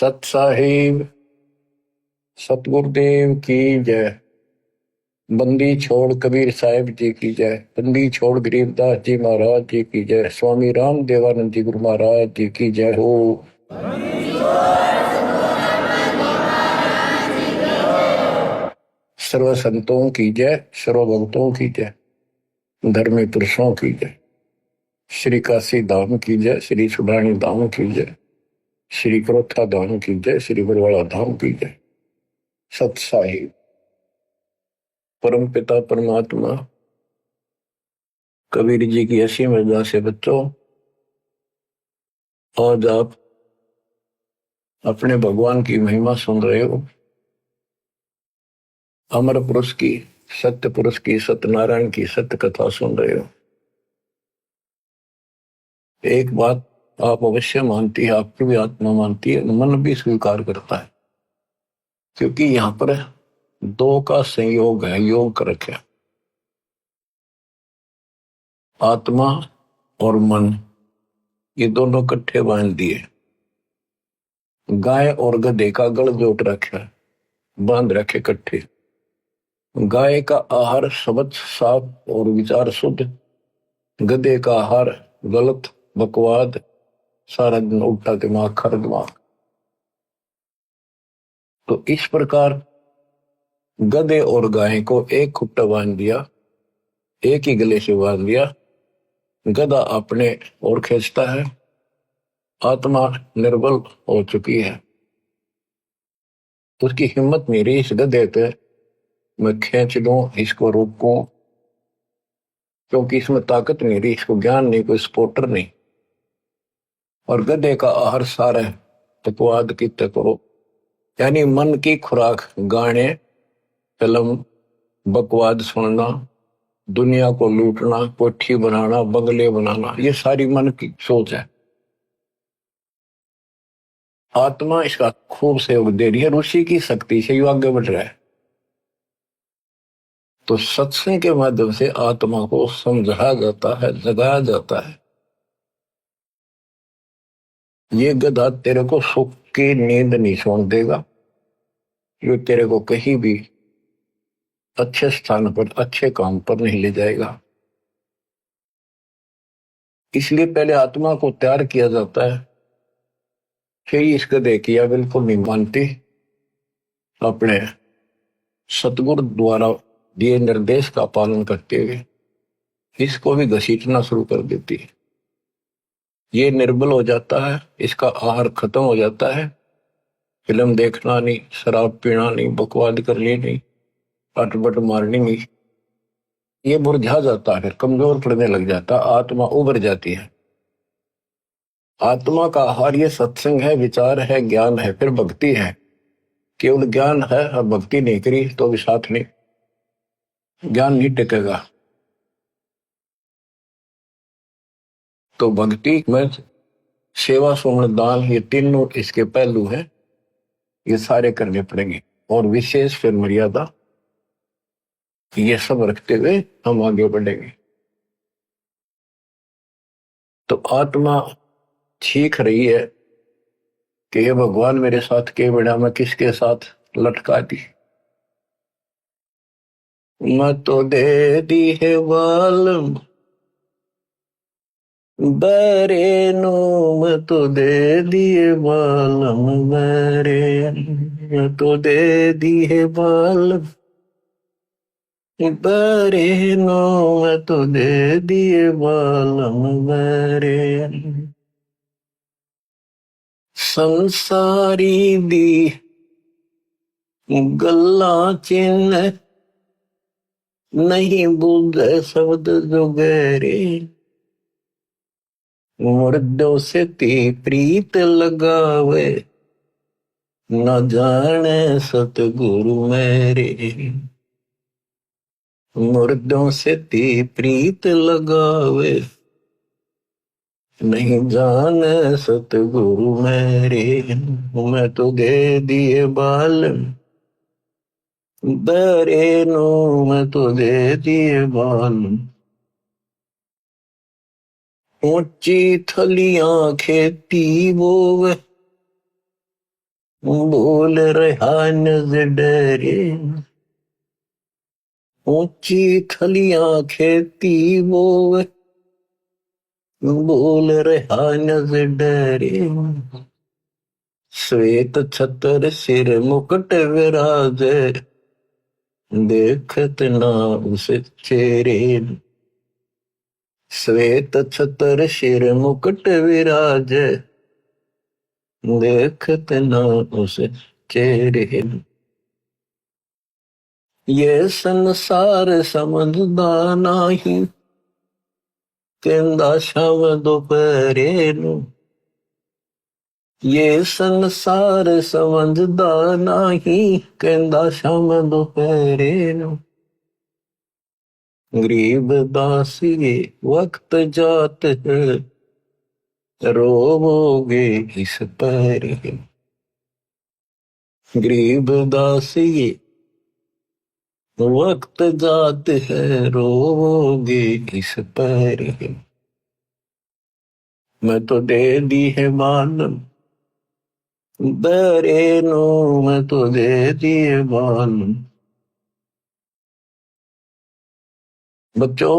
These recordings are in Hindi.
सत साहिब सतगुरुदेव की जय। बंदी छोड़ कबीर साहिब जी की जय। बंदी छोड़ गरीबदास जी महाराज जी की जय। स्वामी राम देवानंद जी गुरु महाराज जी की जय हो। सर्व संतों की जय, सर्व भक्तों की जय, धर्मी पुरुषों की जय। श्री काशी धाम की जय, श्री सुडानी धाम की जय, श्री क्रोथा धाम की जय, श्री बरवाड़ा धाम की जय। सत साहिब परम पिता परमात्मा कबीर जी की ऐसी मर्यादा से बच्चों, आज आप अपने भगवान की महिमा सुन रहे हो। अमर पुरुष की, सत्य पुरुष की, सत्यनारायण की सत्य कथा सुन रहे हो। एक बात आप अवश्य मानती है, आपकी भी आत्मा मानती है, मन भी स्वीकार करता है, क्योंकि यहां पर दो का संयोग है, योग कर रखे। आत्मा और मन ये दोनों इकट्ठे बांध दिए। गाय और गधे का गल जोट रखा है, बांध रखे इकट्ठे। गाय का आहार शब्द साफ और विचार शुद्ध, गधे का आहार गलत बकवाद, सारा दिन उल्टा दिमाग, खर दिमाग। तो इस प्रकार गधे और गाय को एक खुट्टा बांध दिया, एक ही गले से बांध दिया। गधा अपने ओर खींचता है, आत्मा निर्बल हो चुकी है, उसकी हिम्मत नहीं रही इस गधे पे मैं खींच लूं, इसको रोकूं, क्योंकि इसमें ताकत नहीं रही, इसको ज्ञान नहीं, कोई सपोर्टर नहीं। और गधे का आहार सारा तकवाद की करो, यानी मन की खुराक गाने, फिल्म, बकवाद सुनना, दुनिया को लूटना, कोठी बनाना, बंगले बनाना, ये सारी मन की सोच है। आत्मा इसका खूब सहयोग दे रही है, ऋषि की शक्ति से ये आगे बढ़ रहा है। तो सत्संग के माध्यम से आत्मा को समझाया जाता है, जगाया जाता है। ये गधा तेरे को सुख की नींद नहीं सोने देगा, ये तेरे को कहीं भी अच्छे स्थान पर, अच्छे काम पर नहीं ले जाएगा। इसलिए पहले आत्मा को तैयार किया जाता है, फिर इस गधे की या बिल्कुल नहीं मानती, अपने सतगुरु द्वारा दिए निर्देश का पालन करते हुए इसको भी घसीटना शुरू कर देती है। ये निर्बल हो जाता है, इसका आहार खत्म हो जाता है, फिल्म देखना नहीं, शराब पीना नहीं, बकवाद करनी नहीं, अटपट मारनी नहीं, ये मुरझा जाता है, कमजोर पड़ने लग जाता, आत्मा उभर जाती है। आत्मा का आहार ये सत्संग है, विचार है, ज्ञान है, फिर भक्ति है। केवल ज्ञान है और भक्ति नहीं करी तो भी साथ नहीं, ज्ञान नहीं टिकेगा। तो भक्ति में सेवा, सुमन, दान, ये तीनों इसके पहलू हैं, ये सारे करने पड़ेंगे। और विशेष फिर मर्यादा, ये सब रखते हुए हम आगे बढ़ेंगे। तो आत्मा सीख रही है कि ये भगवान मेरे साथ के बड़ा, मैं किसके साथ लटका दी। मैं तो दे दी है वाल बरे नो, मैं तो दे दिए बालम बरे, मैं तो दे दी है बाल बरे नो, मैं तो दे दिए बालम बरे। संसारी दी गल्ला चिन्ह नहीं बुझ शब्द जोगेरे, मुर्दों से ती प्रीत लगावे, न जाने सतगुरु मेरे। मुर्दों से ती प्रीत लगावे, नहीं जाने सतगुरु मेरे। मैं तो दे दिए बाल बरे नो, मैं तो दे दिए बाल। ऊंची थलियां खेती बोवे, बोल रहा नजर डरे, ऊंची थलियां खेती बोवे, बोल रहा नजर डरे, श्वेत छतर सिर मुकुट विराजे, देखत ना उस चेहरे। श्वेत छतर सिर मुकुट विराजे, देखत ना उस चेहरे। ये संसार समझदा नाही, कहंदा शाम दोपहरे नू। ये संसार समझदा नाही, कहंदा शाम दोपहरे नू। गरीब दासी वक्त जात है, रोवोगे इस पर। गरीब दासी वक्त जात है, रोवोगे इस पर। मैं तो दे दी है मालूम दरे नो, मैं तो दे दी है मालूम। बच्चों,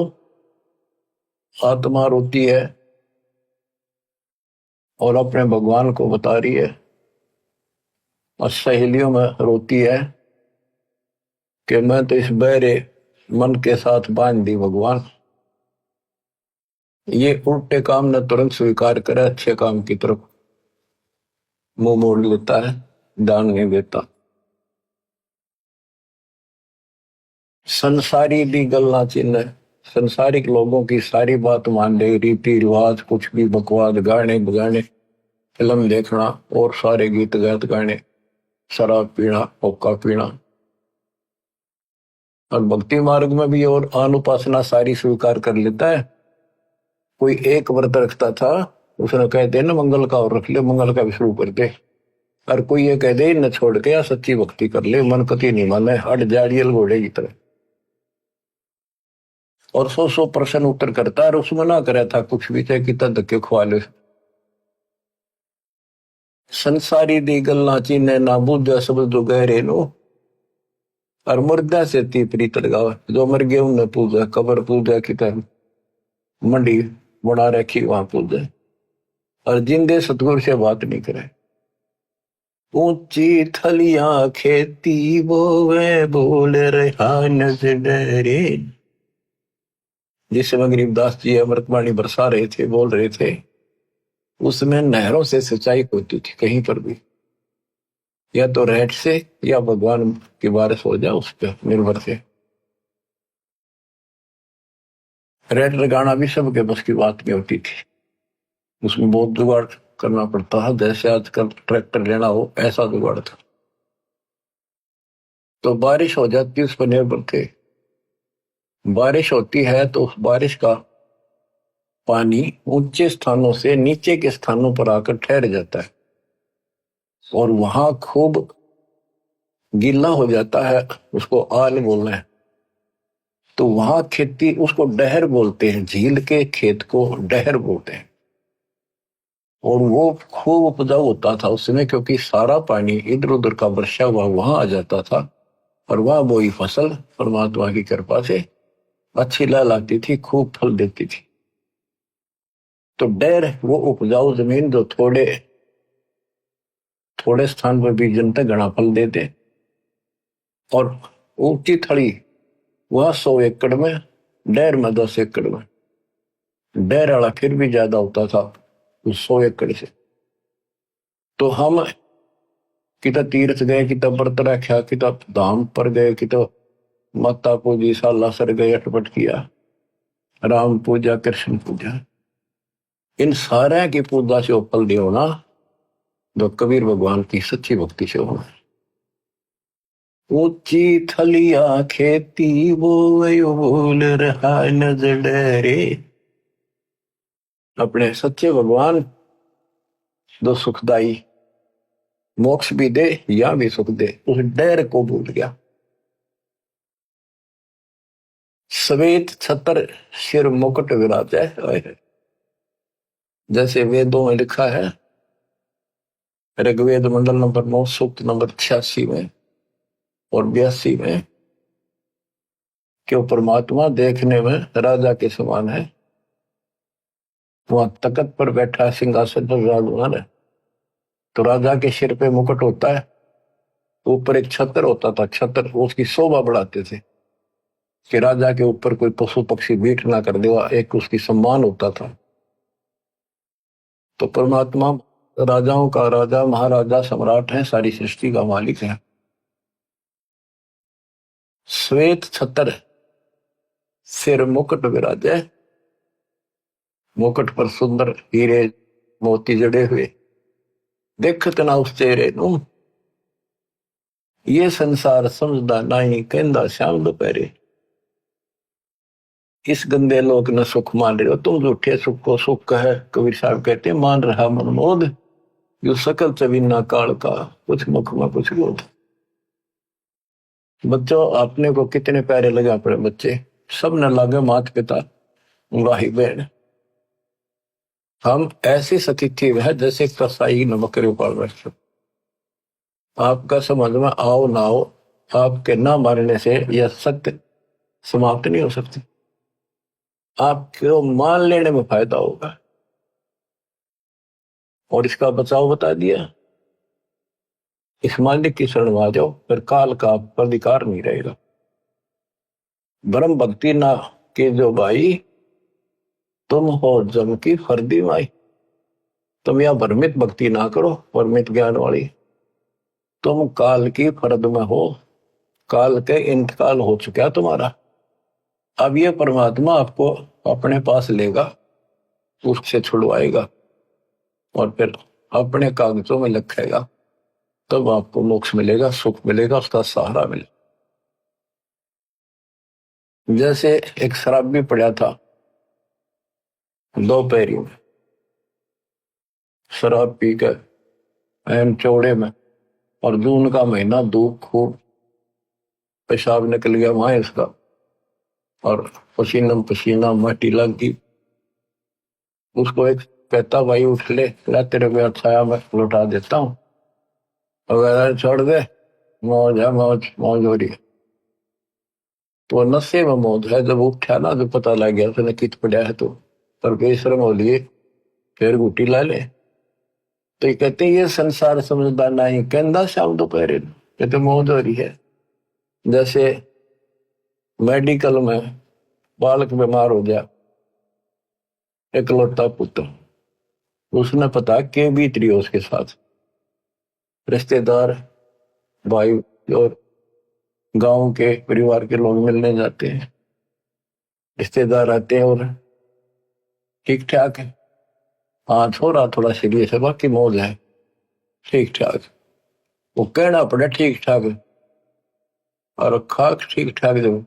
आत्मा रोती है और अपने भगवान को बता रही है, और सहेलियों में रोती है कि मैं तो इस बहरे मन के साथ बांध दी भगवान। ये उल्टे काम न तुरंत स्वीकार करे, अच्छे काम की तरफ मुंह मोड़ लेता है, ध्यान नहीं देता। संसारी दी गल्ला चिन्ह, संसारिक लोगों की सारी बात मान ले, रीति रिवाज कुछ भी बकवाद, गाने बगाने, फिल्म देखना और सारे गीत गात गाने, शराब पीना, हुक्का पीना। और भक्ति मार्ग में भी और अनुपासना सारी स्वीकार कर लेता है। कोई एक व्रत रखता था, उसने कहते ना मंगल का और रख ले, मंगल का भी शुरू कर दे। और कोई ये कह दे न छोड़ के या सच्ची भक्ति कर ले, मन कति नहीं माने, हट जाड़ियल घोड़े की तरह। और 100% उत्तर करता है, और उसमें ना करे था कुछ भी, चाहे कितना धक्के खुआ ले। संसारी दी गल्ला चीने ना बूझा सब जो गहरे नो, और मुर्दा से ती प्रीत लगावे। जो मर गए उन्हें पूजा, कबर पूजा की तरह मंडी बना रखी वहां पूजा। और जिंदे सतगुरु से बात नहीं करे। ऊंची थलियां खेती बोवे, बोल रहा नजर डरे। जिस समय गरीबदास जी अमृतवाणी बरसा रहे थे, बोल रहे थे, उसमें नहरों से सिंचाई होती थी कहीं पर भी, या तो रेट से या भगवान की बारिश हो जाए उस पर निर्भर से। रेट लगाना भी सबके बस की बात नहीं होती थी, उसमें बहुत जुगाड़ करना पड़ता है। जैसे आजकल ट्रैक्टर लेना हो, ऐसा जुगाड़ था। तो बारिश हो जाती, उस पर निर्भर थे। बारिश होती है तो उस बारिश का पानी ऊंचे स्थानों से नीचे के स्थानों पर आकर ठहर जाता है, और वहां खूब गीला हो जाता है, उसको आल बोलना है। तो वहां खेती, उसको डहर बोलते हैं, झील के खेत को डहर बोलते हैं। और वो खूब उपजाऊ होता था उस समय, क्योंकि सारा पानी इधर उधर का वर्षा हुआ वहां आ जाता था, और वहां बोई फसल परमात्मा की कृपा से अच्छी लहलाती थी, खूब फल देती थी। तो डहर वो उपजाऊ जमीन जो थोड़े थोड़े स्थान पर भी जनता घना फल देते। और ऊंची थड़ी वह 100 एकड़ में, डहर में 10 एकड़ में। डहर वाला फिर भी ज्यादा होता था उस 100 एकड़ से। तो हम किता तीर्थ गए, किता व्रत रखा, किता धाम पर गए, किता माता पूजी, सालासर गए, अटपट किया, राम पूजा, कृष्ण पूजा। इन सारे की पूजा से फल दियो ना, जो कबीर भगवान की सच्ची भक्ति से हो। ऊंची थलिया खेती वो बोल रहा नजर डरे। अपने सच्चे भगवान जो सुखदाई, मोक्ष भी दे या भी सुख दे, उस डर को भूल गया। श्वेत छतर सिर मुकुट विराजे, जैसे वेदों में लिखा है, ऋग्वेद मंडल नंबर 9 सूक्त नंबर 86 में और 82 में कि वो परमात्मा देखने में राजा के समान है। वहां तख्त पर बैठा सिंहासन पर विराजमान है। तो राजा के सिर पे मुकुट होता है, ऊपर एक छत्र होता था, छत्र उसकी शोभा बढ़ाते थे कि राजा के ऊपर कोई पशु पक्षी बीट ना कर देवा, एक उसकी सम्मान होता था। तो परमात्मा राजाओं का राजा, महाराजा, सम्राट है, सारी सृष्टि का मालिक है। श्वेत छत्र, सिर मुकुट विराजे, मुकुट पर सुंदर हीरे मोती जड़े हुए, देखत ना उस चेहरे नू, ये संसार समझदा नहीं, कहंदा श्याम दोपहरे। इस गंदे लोग न सुख मान रहे हो तुम, झूठे सुख को सुख है। कबीर साहब कहते हैं, मान रहा मनमोद, जो सकल चवीना काल का, कुछ मुख में कुछ बोध। बच्चों, आपने को कितने प्यारे लगे अपने बच्चे, सब न लागे माता पिता, भाई बहन। हम ऐसी स्थिति में है जैसे कसाई न बकरे पाल रहे। आपका समझ में आओ ना आओ, आपके ना मारने से यह सत्य समाप्त नहीं हो सकती। आपको मान लेने में फायदा होगा। और इसका बचाव बता दिया, इस मालिक की शरण में आ जाओ, फिर काल का आप पर अधिकार नहीं रहेगा। ब्रह्म भक्ति ना के जो भाई, तुम हो जम की फर्दी माई। तुम यह भ्रमित भक्ति ना करो, परमित ज्ञान वाली। तुम काल की फर्द में हो, काल के इंतकाल हो चुका तुम्हारा। अब ये परमात्मा आपको अपने पास लेगा, उससे छुड़वाएगा और फिर अपने कागजों में लिखेगा, तब आपको मोक्ष मिलेगा, सुख मिलेगा, उसका सहारा मिलेगा। जैसे एक शराबी पड़ा था दोपहरी में, शराब पी कर एम चौड़े में, और जून का महीना, धूप खूब, पेशाब निकल गया वहां इसका, और पसीना पसीना, माटी लग गई। उसको एक कहता, भाई उठ ले, तेरे को छाया मैं लौटा देता हूँ, अगर छोड़ दे, मौज है, मौज मौज हो रही है। तो नशे में मौज है। जब उठा ना, जो पता लग गया उसने कित पड़ा है, तो पर बेशरम हो लिए, फिर गुटी ला ले। तो ये कहते ये संसार समझदार नहीं, कहता शाम दोपहर कहते मौज हो रही है। जैसे मेडिकल में बालक बीमार हो गया, इकलौता पुत्र, उसने पता के बीत रही हो उसके साथ, रिश्तेदार, भाई और गांव के परिवार के लोग मिलने जाते हैं, रिश्तेदार आते हैं और ठीक ठाक है, हाँ थोड़ा थोड़ा सीरियस है, बाकी मौज है, ठीक ठाक। वो कहना पड़े ठीक ठाक, और खाक ठीक ठाक जब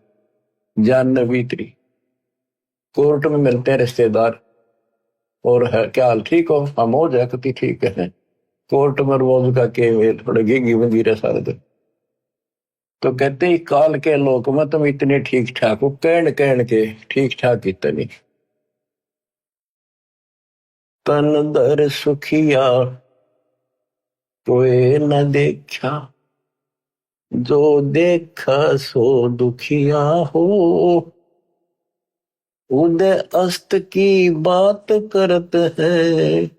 जान न बीतरी। कोर्ट में मिलते हैं रिश्तेदार, और है क्या हाल, ठीक हो, हाँ मौज है, कति ठीक है। कोर्ट में रोज का के थोड़े घी बंदी रहे सारे दिन। तो कहते ही काल के लोक में तुम इतने ठीक ठाक हो, कहन के ठीक ठाक इतनी। तन दर सुखिया कोई न देखा, जो देखा सो दुखिया हो। उदय अस्त की बात करते हैं,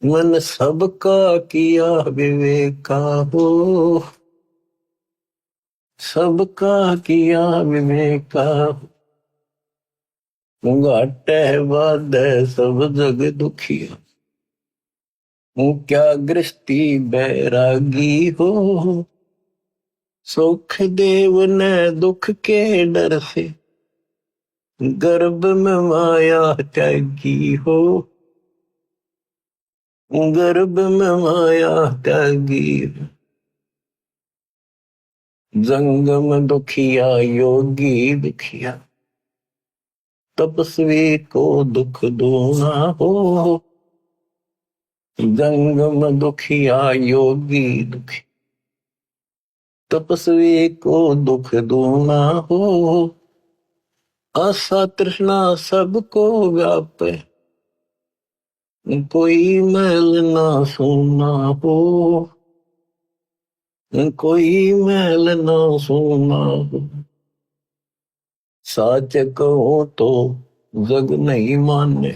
मन सबका किया विवेका हो। सबका किया विवेका, घाटे बाद सब जग दुखिया। हूँ क्या गृहस्थी बैरागी हो, सुख देव ने दुख के डर से, गर्भ में माया त्यागी हो। गर्भ में माया त्यागी, जंगम दुखिया योगी दुखिया, तपस्वी को दुख दूना हो। जंगम दुखिया योगी दुखी, तपस्वी को दुख दूना हो। आशा तृष्णा सबको व्यापे, कोई मैल ना सुना हो, कोई मैल ना सुना हो, सच कहो तो जग नहीं माने,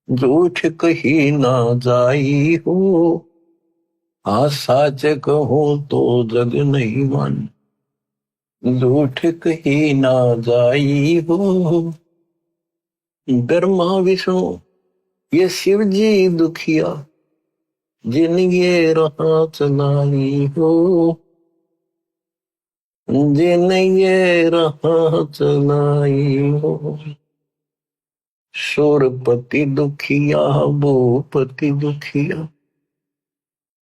झूठ कही ना जाई हो। हाँ सच कहो तो जग नहीं माने, झूठ कही ना जाई हो। ब्रह्मा विष्णु ये शिव जी दुखिया, जिन ये राह चलाई हो, जिन ये राह चलाई हो। शूरपति दुखिया, भूपति दुखिया,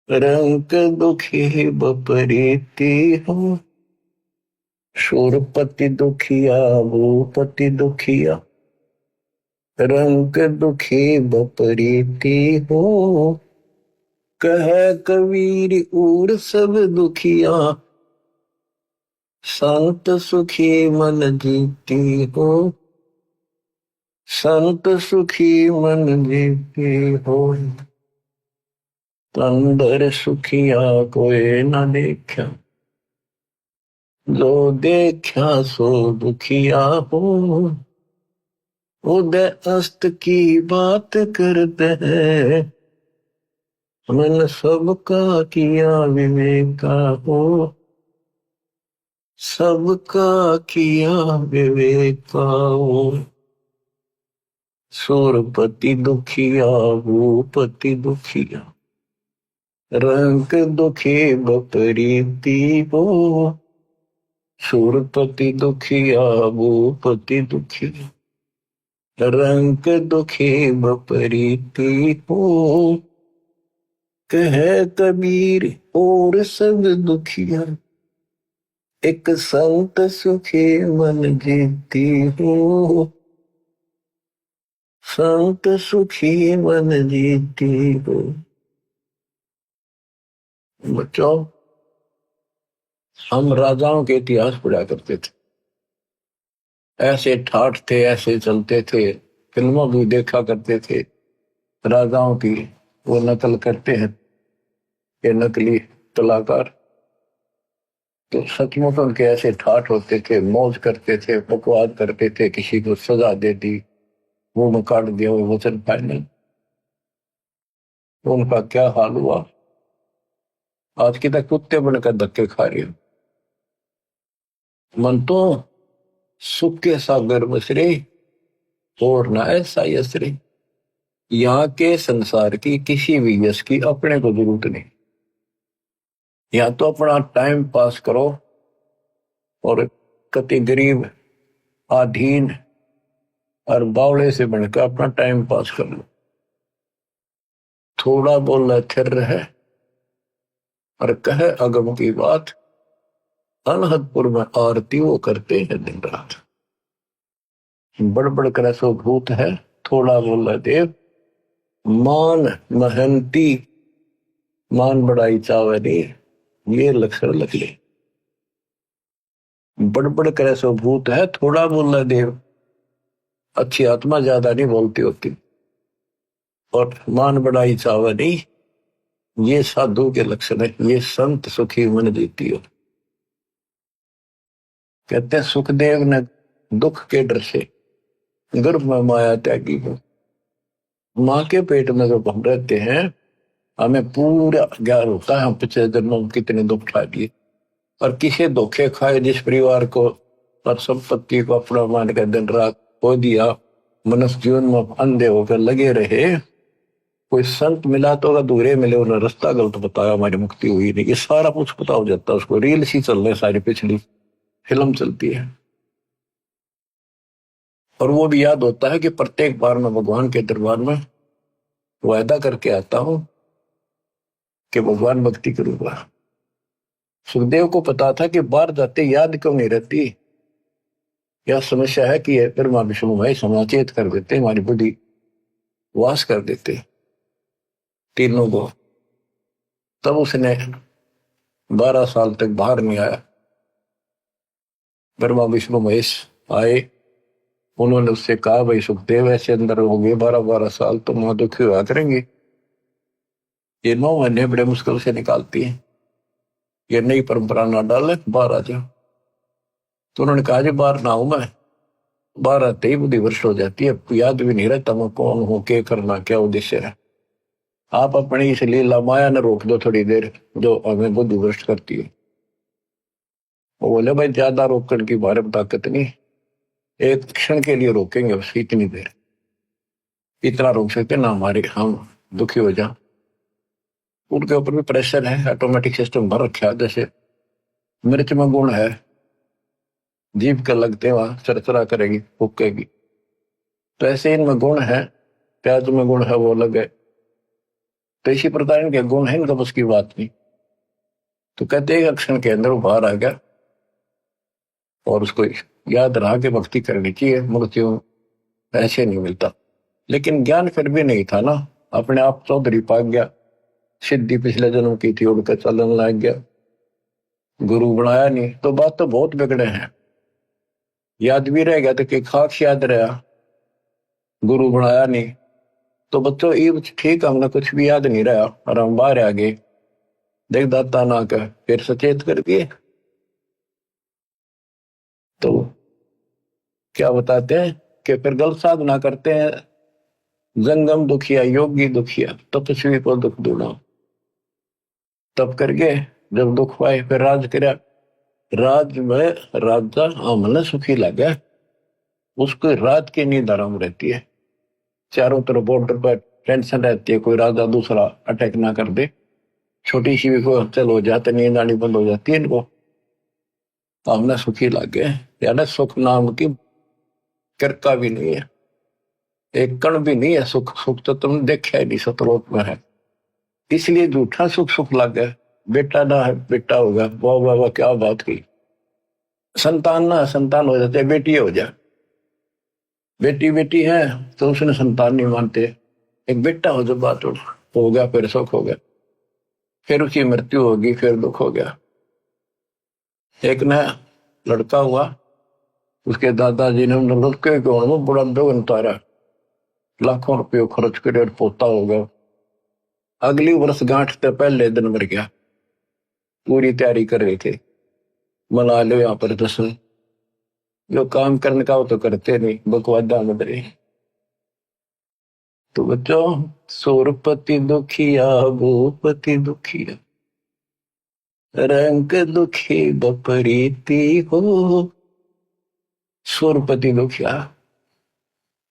रंक दुखी बपरीती हो। शूरपति दुखिया, भूपति दुखिया, रंक दुखी बपरीती हो। कह कबीर उर सब दुखिया, संत सुखी मन जीती हो। संत सुखी मन जीती हो। तंदर सुखिया कोई न देखा, जो देखा सो दुखिया हो। उदय अस्त की बात करते हैं, मन सबका किया विवेका हो। सबका किया विवेका हो। सूरपति दुखिया, भूपति दुखिया, रंग दुखी बपरीती हो। सूरपति दुखिया, भूपति दुखिया, रंग दुखी बपरीती हो। कह कबीर और सब दुखिया, एक संत सुखी मन जीती हो। संत सुखी मन जीती हो। बच्चों, हम राजाओं के इतिहास पढ़ा करते थे, ऐसे ठाठ थे, ऐसे चलते थे, फिल्मों भी देखा करते थे। राजाओं की वो नकल करते हैं ये नकली कलाकार, तो सचमुच उनके ऐसे ठाठ होते थे, मौज करते थे, बकवाद करते थे, किसी को सजा दे दी, वो में काट दिया, वो वचन फाइनल। तो उनका क्या हाल हुआ, आज की तक कुत्ते बनकर धक्के खा रही हो। मन तो सुख के सागर मसरे, और ना ऐसा यसरे। यहाँ के संसार की किसी भी यश की अपने को जरूरत नहीं। यहाँ तो अपना टाइम पास करो, और कति गरीब आधीन और बावड़े से बनकर अपना टाइम पास कर लो। थोड़ा बोल थिर रहे और कहे अगम की बात, अनहदपुर में आरती वो करते हैं दिन रात। बड़बड़ कर सो भूत है, थोड़ा बोल देव। मान महंती, मान बड़ाई चावरी, ये लक्षण लग ले। बड़बड़ करे सो भूत है, थोड़ा बोल देव। अच्छी आत्मा ज्यादा नहीं बोलती होती, और मान बड़ाई चावरी, ये साधु के लक्षण है। ये संत सुखी मन जीती हो। कहते हैं सुखदेव ने दुख के डर से गर्भ में माया त्यागी हो। माँ के पेट में जब हम रहते हैं, हमें पूरा ज्ञान होता है हम पिछले जन्मों में कितने दुख खा दिए, और किसे धोखे खाए, जिस परिवार को और संपत्ति को अपना मान कर दिन रात खो दिया, मनुष्य जीवन में अंधे होकर लगे रहे। कोई संत मिला तो अधूरे मिले, उन्होंने रास्ता गलत बताया, हमारी मुक्ति हुई नहीं। ये सारा कुछ पता हो जाता है उसको। रील्स ही चल रहे, सारी पिछली फिल्म चलती है। और वो भी याद होता है कि प्रत्येक बार मैं भगवान के दरबार में वायदा करके आता हूं कि भगवान भक्ति करूंगा। सुखदेव को पता था कि बाहर जाते याद क्यों नहीं रहती। यह समस्या है कि ब्रह्मा विष्णु भाई समाचेत कर देते, हमारी बुद्धि वास कर देते तीनों को। तब उसने 12 साल तक बाहर नहीं आया। ब्रह्मा विष्णु महेश आए, उन्होंने उससे कहा, भाई सुखदेव ऐसे अंदर हो गए 12-12 साल, तो मां दुखी हुआ करेंगी, ये 9 महीने बड़े मुश्किल से निकालती है, ये नई परंपरा ना डाले, बाहर आ जाओ। तो उन्होंने कहा, जी बाहर ना हूं मैं, बाहर आते ही बुद्धि भ्रष्ट हो जाती है, याद भी नहीं रहता मैं कौन हूं, क्या करना, क्या उद्देश्य है। आप अपनी इस लीला माया ने रोक दो थोड़ी देर, जो हमें बुद्धि भ्रष्ट करती है। वो बोले, भाई ज्यादा रोकने की हमारे में ताकत नहीं, एक क्षण के लिए रोकेंगे बस, इतनी देर, इतना रोक सकते ना हमारे, हम दुखी हो जाए। उनके ऊपर भी प्रेशर है, ऑटोमेटिक सिस्टम भर रखा है। जैसे मिर्च में गुण है, जीभ के लगते वहां चरचरा करेगी, फूकेगी, तो ऐसे इनमें गुण है, प्याज में गुण है, वो अलग है। तो इसी प्रकार इनके गुण है, इनका बस की बात नहीं। तो कहते हैं क्षण के अंदर वो बाहर आ गया, और उसको याद रहा कि भक्ति करनी चाहिए, मृत्यु ऐसे नहीं मिलता। लेकिन ज्ञान फिर भी नहीं था ना, अपने आप चौधरी पा गया, सिद्धि पिछले जन्म की थी, उड़कर चलन लग गया, गुरु बनाया नहीं, तो बात तो बहुत बिगड़े हैं। याद भी रह गया तो कि खाक याद रहा, गुरु बनाया नहीं, तो बच्चों ये ठीक, हमने कुछ भी याद नहीं रहा और हम बाहर आ गए, देख दाता ना कर, फिर सचेत कर दिए। तो क्या बताते हैं कि फिर गलत साधना करते हैं, जंगम दुखिया, योगी दुखिया, तपस्वी को दुख दूना। तब करके जब दुख पाए फिर राज कर, राज में राजा हमने सुखी लगा, उसको रात की नींद आराम रहती है, चारों तरफ बॉर्डर पर टेंशन रहती है, कोई राजा दूसरा अटैक ना कर दे, छोटी सी भी कोई हलचल हो जाती, नींद आनी बंद हो जाती है इनको, तो हमने सुखी लग गए। यानी सुख नाम की किरका भी नहीं है, एक कण भी नहीं है सुख, सुख तो तुमने देखा ही नहीं, सतलोक में है, इसलिए झूठा सुख सुख लग गया। बेटा ना है, बेटा होगा, वाह वाह वाह, क्या बात की। संतान ना संतान हो जाते, बेटी हो जाए, बेटी बेटी है तो उसने संतान नहीं मानते, एक बेटा हो, जो बात हो गया, फिर सुख हो गया, फिर उसकी मृत्यु होगी, फिर दुख हो गया। एक ने लड़का हुआ, उसके दादाजी ने लड़के को बड़ा दुख उतारा, लाखों रुपये खर्च करे, पोता हो गया, अगली वर्ष गांठ से पहले दिन मर गया। पूरी तैयारी कर रहे थे, मना लो यहाँ पर दर्शन, जो काम करने का वो तो करते नहीं, बकवादा मत रहे। तो बच्चों, सूरपति दुखिया, भूपति दुखिया, रंग दुखी बपरीती हो। सूरपति दुखिया,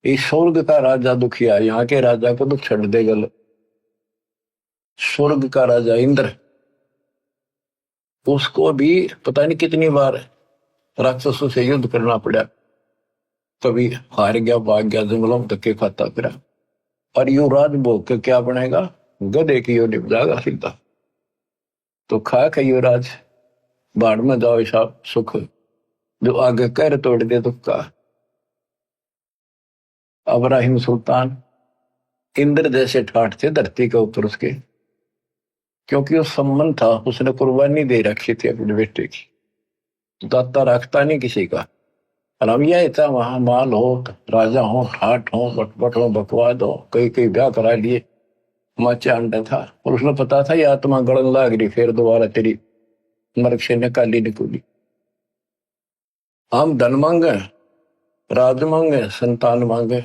इस स्वर्ग का राजा दुखिया, यहाँ के राजा को तो छड़ दे गल। स्वर्ग का राजा इंद्र, उसको भी पता नहीं कितनी बार राक्षसों से युद्ध करना पड़ा, कभी हार गया, भाग गया, जंगलों में धक्के खाता फिरा, और युवराज भोग के क्या बनेगा, गधे की ओर निभ जाएगा सीधा। तो खाक है युवराज, बाढ़ में जाओ ऐसा सुख, जो आगे कर तोड़ दे दुख का। अब्राहिम सुल्तान इंद्र जैसे ठाठ थे धरती के ऊपर उसके, क्योंकि वो सम्मान था, उसने कुर्बानी दे रखी थी अपने बेटे की, दाता रखता नहीं किसी का। और हम यह था, वहां माल हो, राजा हो, ठाठ हो, बटबट हो, बकवाद हो, कई कई ब्याह करा लिए, माचा अंडा था, और उसने पता था ये आत्मा गड़न लाग रही, फिर दोबारा तेरी नरक से निकाली निकुली। हम धन मांगे, राज मांगे, संतान मांगे,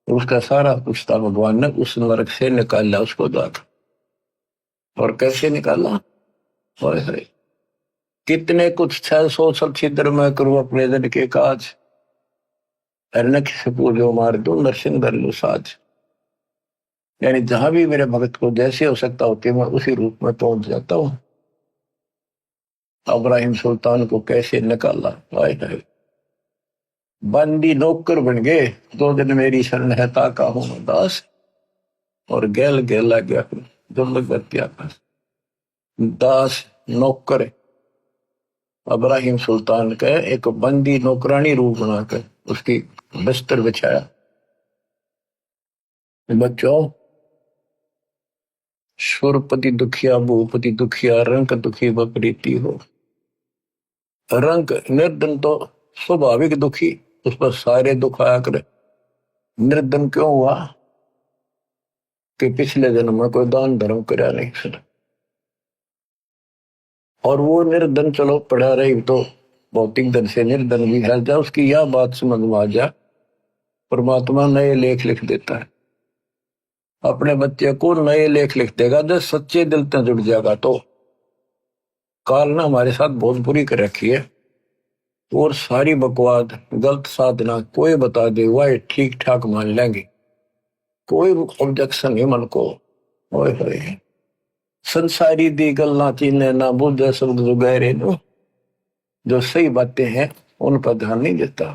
उसका सारा कुछ था, भगवान ने उस नरक से निकाला उसको जाकर। और कैसे निकाला, और कितने कुछ 600 छिद्र में करूं अपने जन के काज, अरनक से पूजो मार दो, नरसिंह कर लो साज। यानी जहां भी मेरे भगत को जैसे हो सकता होती है, मैं उसी रूप में पहुंच जाता हूं। अब्राहिम सुल्तान को कैसे निकाला, हाय, बंदी नौकर बन गए, 2 दिन मेरी शरण है ताका हूं दास, और गैल गैला गया दुर्लभ गत्या दास नौकर। अब्राहिम सुल्तान का एक बंदी नौकरानी रूप बनाकर उसकी बिस्तर बिछाया। बच्चों, सुरपति दुखिया, भूपति दुखिया, रंग दुखी बपरीती हो। रंग निर्धन तो स्वाभाविक दुखी, उस पर सारे दुख आया करे। निर्धन क्यों हुआ कि पिछले जन्म में कोई दान धर्म कराया नहीं सर, और वो निर्धन चलो पढ़ा रही तो भौतिक धन से निर्धन भी है, जब उसकी यह बात समझ में आ जा, परमात्मा नए लेख लिख देता है। अपने बच्चे को नए लेख लिख देगा जब सच्चे दिल से जुड़ जाएगा। तो काल ने हमारे साथ बहुत बुरी कर रखी है, और सारी बकवाद गलत साधना कोई बता दे वह ठीक ठाक मान लेंगे, कोई ऑब्जेक्शन नहीं मन को। ओए होए संसारी दी गल्ला चीने ना बुझे शब्द जो गहरे नो, जो सही बातें हैं उन पर ध्यान नहीं देता,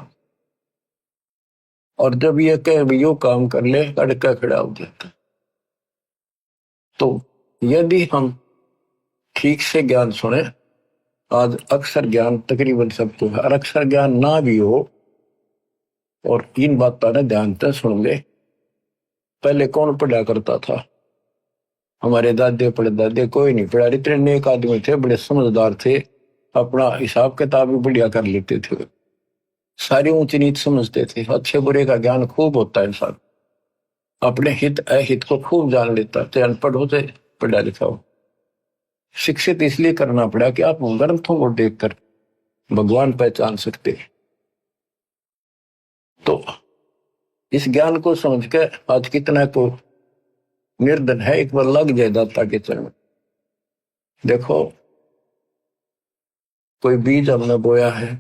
और जब ये कह यो काम कर ले लड़का खड़ा हो जाता। तो यदि हम ठीक से ज्ञान सुने, आज अक्सर ज्ञान तकरीबन सबको है, और अक्सर ज्ञान ना भी हो और इन बातों ने ध्यान से सुन ले। पहले कौन पढ़ा करता था? हमारे दादे परदादे कोई नहीं पढ़ा। इतने नेक आदमी थे, बड़े समझदार थे, अपना हिसाब किताब भी बढ़िया कर लेते थे, सारी ऊंची नीच समझते थे, अच्छे बुरे का ज्ञान खूब होता है। इंसान अपने हित अहित को खूब जान लेता, चाहे अनपढ़ हो चाहे पढ़ा लिखा हो। शिक्षित इसलिए करना पड़ा कि आप ग्रंथों को देखकर भगवान पहचान सकते। तो इस ज्ञान को समझ के आज कितना को निर्धन है, एक बार लग जाए दाता के चरण। देखो कोई बीज हमने बोया है,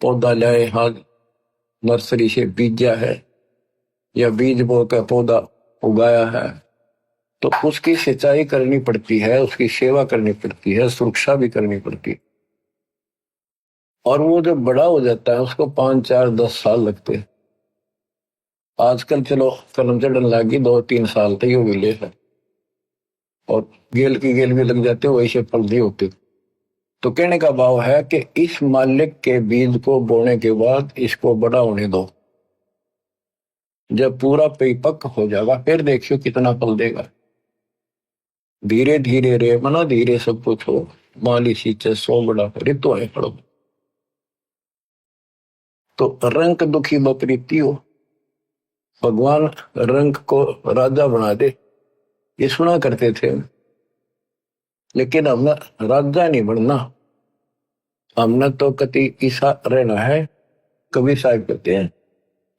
पौधा लाए हाथ नर्सरी से बीजा है, या बीज बो कर पौधा उगाया है, तो उसकी सिंचाई करनी पड़ती है, उसकी सेवा करनी पड़ती है, सुरक्षा भी करनी पड़ती है। और वो जब बड़ा हो जाता है उसको 5, 4, 10 साल लगते हैं। आजकल चलो कलम चढ़ने लगी 2-3 साल तक वो ले है, और गेल की गेल भी लग जाते, वैसे फल नहीं होते। तो कहने का भाव है कि इस मालिक के बीज को बोने के बाद इसको बड़ा होने दो, जब पूरा परिपक्व हो जाएगा फिर देखियो कितना फल देगा। धीरे धीरे रे मना धीरे सब कुछ हो, माली सींचे 100 बड़ा ऋतु है पड़ो। तो रंग दुखी बपरीती हो, भगवान रंग को राजा बना दे, ये सुना करते थे। लेकिन हमने राजा नहीं बनना, हमने तो कति ईसा रहना है। कबीर साहब कहते हैं,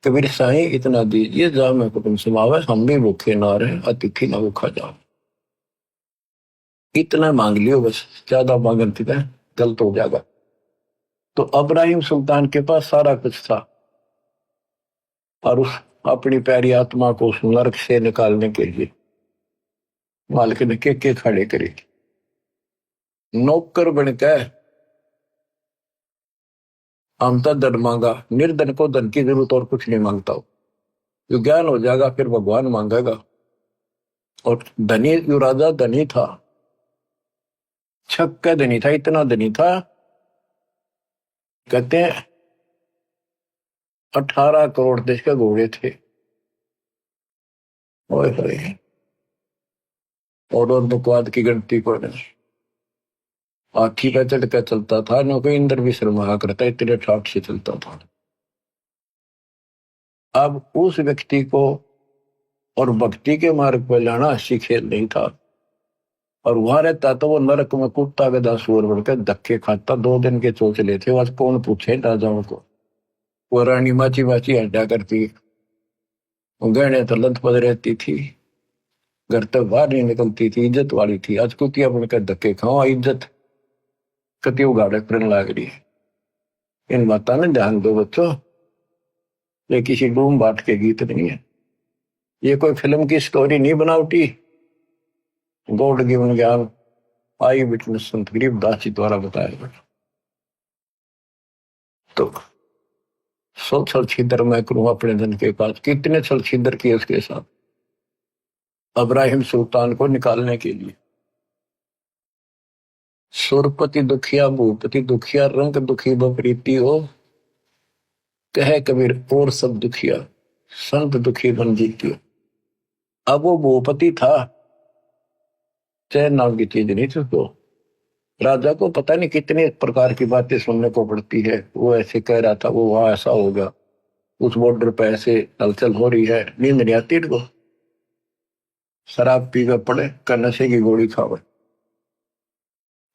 कबीर साईं इतना दीजिए जा मैं कुटुंब समावे, हम भी भूखे ना रहे अतिथि ना भूखा जाओ। इतना मांग लियो बस, ज्यादा मांगते थे गलत हो जाएगा। तो अब्राहिम सुल्तान के पास सारा कुछ था, और उस अपनी प्यारी आत्मा को उस नरक से निकालने के लिए मालिक ने के खड़े करे। नौकर बनकर हम तो धन मांगा, निर्धन को धन की जरूरत और कुछ नहीं मांगता हो। जो ज्ञान हो जाएगा फिर भगवान मांगेगा। और धनी जो राजा धनी था, छक्का धनी था, इतना धनी था, कहते हैं 18 करोड़ देश के घोड़े थे। ओए होए, और बकवाद की गिनती को हाथी पे चढ़ कर चलता था, न कोई इंद्र भी शर्मा करता, इतने ठाट से चलता था। अब उस व्यक्ति को और भक्ति के मार्ग पर लाना अच्छी खेल नहीं था, और वहां रहता तो वो नरक में कुत्ता गधा सुअर बनकर धक्के खाता। 2 दिन के चोचले थे, आज कौन पूछे राजाओं को। वो रानी माची माची हड्डा करती, गहने तो लद पद रहती थी, घर तक बाहर नहीं निकलती थी, इज्जत वाली थी। आज कुतिया बनकर धक्के खाओ, इज्जत कति उगाड़े फिरने लग रही है। इन बातों में ध्यान दो बच्चों, ये किसी डूम बाट के गीत नहीं है, ये कोई फिल्म की स्टोरी नहीं बनावटी। गॉड गिवन ज्ञान आई विटनेस संत गरीबदास जी द्वारा बताया गया। तो सो छल छिद्र मैं करूं अपने धन के पास, कितने छल छिद्र किए उसके साथ अब्राहिम सुल्तान को निकालने के लिए। सुरपति दुखिया भूपति दुखिया, रंग दुखी बपरीती हो, कहे कबीर और सब दुखिया संत दुखी बन जीती हो। अब वो भूपति था, चैन नाम की चीज नहीं थी उसको, राजा को पता नहीं कितने प्रकार की बातें सुनने को पड़ती है। वो ऐसे कह रहा था, वो वहां ऐसा होगा, उस बॉर्डर पे ऐसे हलचल हो रही है। नींद नहीं आती इनको, शराब पी के पड़े का नशे की गोली खावे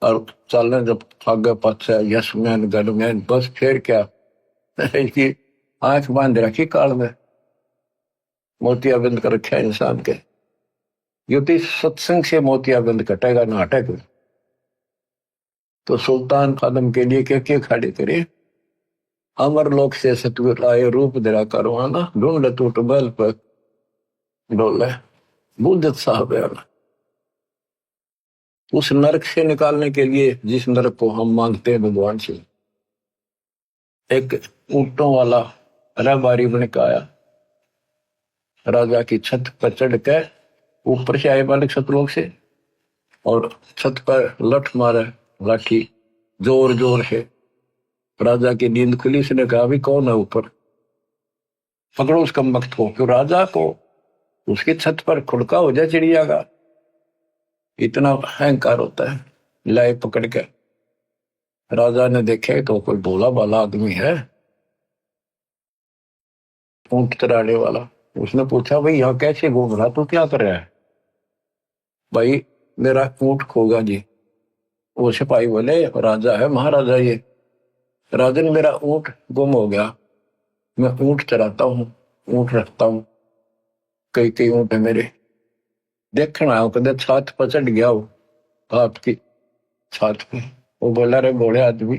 और चलने जब आगे पाछे यस मैन गन मैन, बस फिर क्या। इसकी आंख बांध रखी काल में, मोतियाबिंद कर रखा है इंसान के। युति सत्संग से मोतियाबिंद कटेगा ना हटेगा। तो सुल्तान खादम के लिए क्या क्या खड़े करे, अमर लोक से सतगुर आए रूप धरा करवाना, ढूंढ टूट बैल पर डोले बुद्धत साहब है। उस नरक से निकालने के लिए जिस नरक को हम मांगते हैं भगवान से, एक ऊंटों वाला रहबारी बन के आया, राजा की छत पर चढ़ के ऊपर से आए बालक सतलोक से, और छत पर लठ मारे लाठी जोर जोर से। राजा की नींद खुली, उसने कहा भी कौन है ऊपर, पकड़ो उस कमबख्त को। क्यों राजा को उसकी छत पर खुड़का हो जाए चिड़िया का, इतना अहंकार होता है। लाए पकड़ के, राजा ने देखे तो कोई भोला भाला आदमी है, ऊंट चराने वाला। उसने पूछा, भाई यहाँ कैसे घूम रहा, तू क्या कर रहा है? भाई मेरा ऊंट खोगा जी। वो सिपाही बोले, राजा है महाराजा ये। राजन मेरा ऊंट गुम हो गया, मैं ऊंट चराता हूँ, ऊंट रखता हूँ, कई कई ऊंट है मेरे, देखना है कदे छात पर चढ़ गया हो आपकी छात पे। वो बोला, रे बोले आदमी,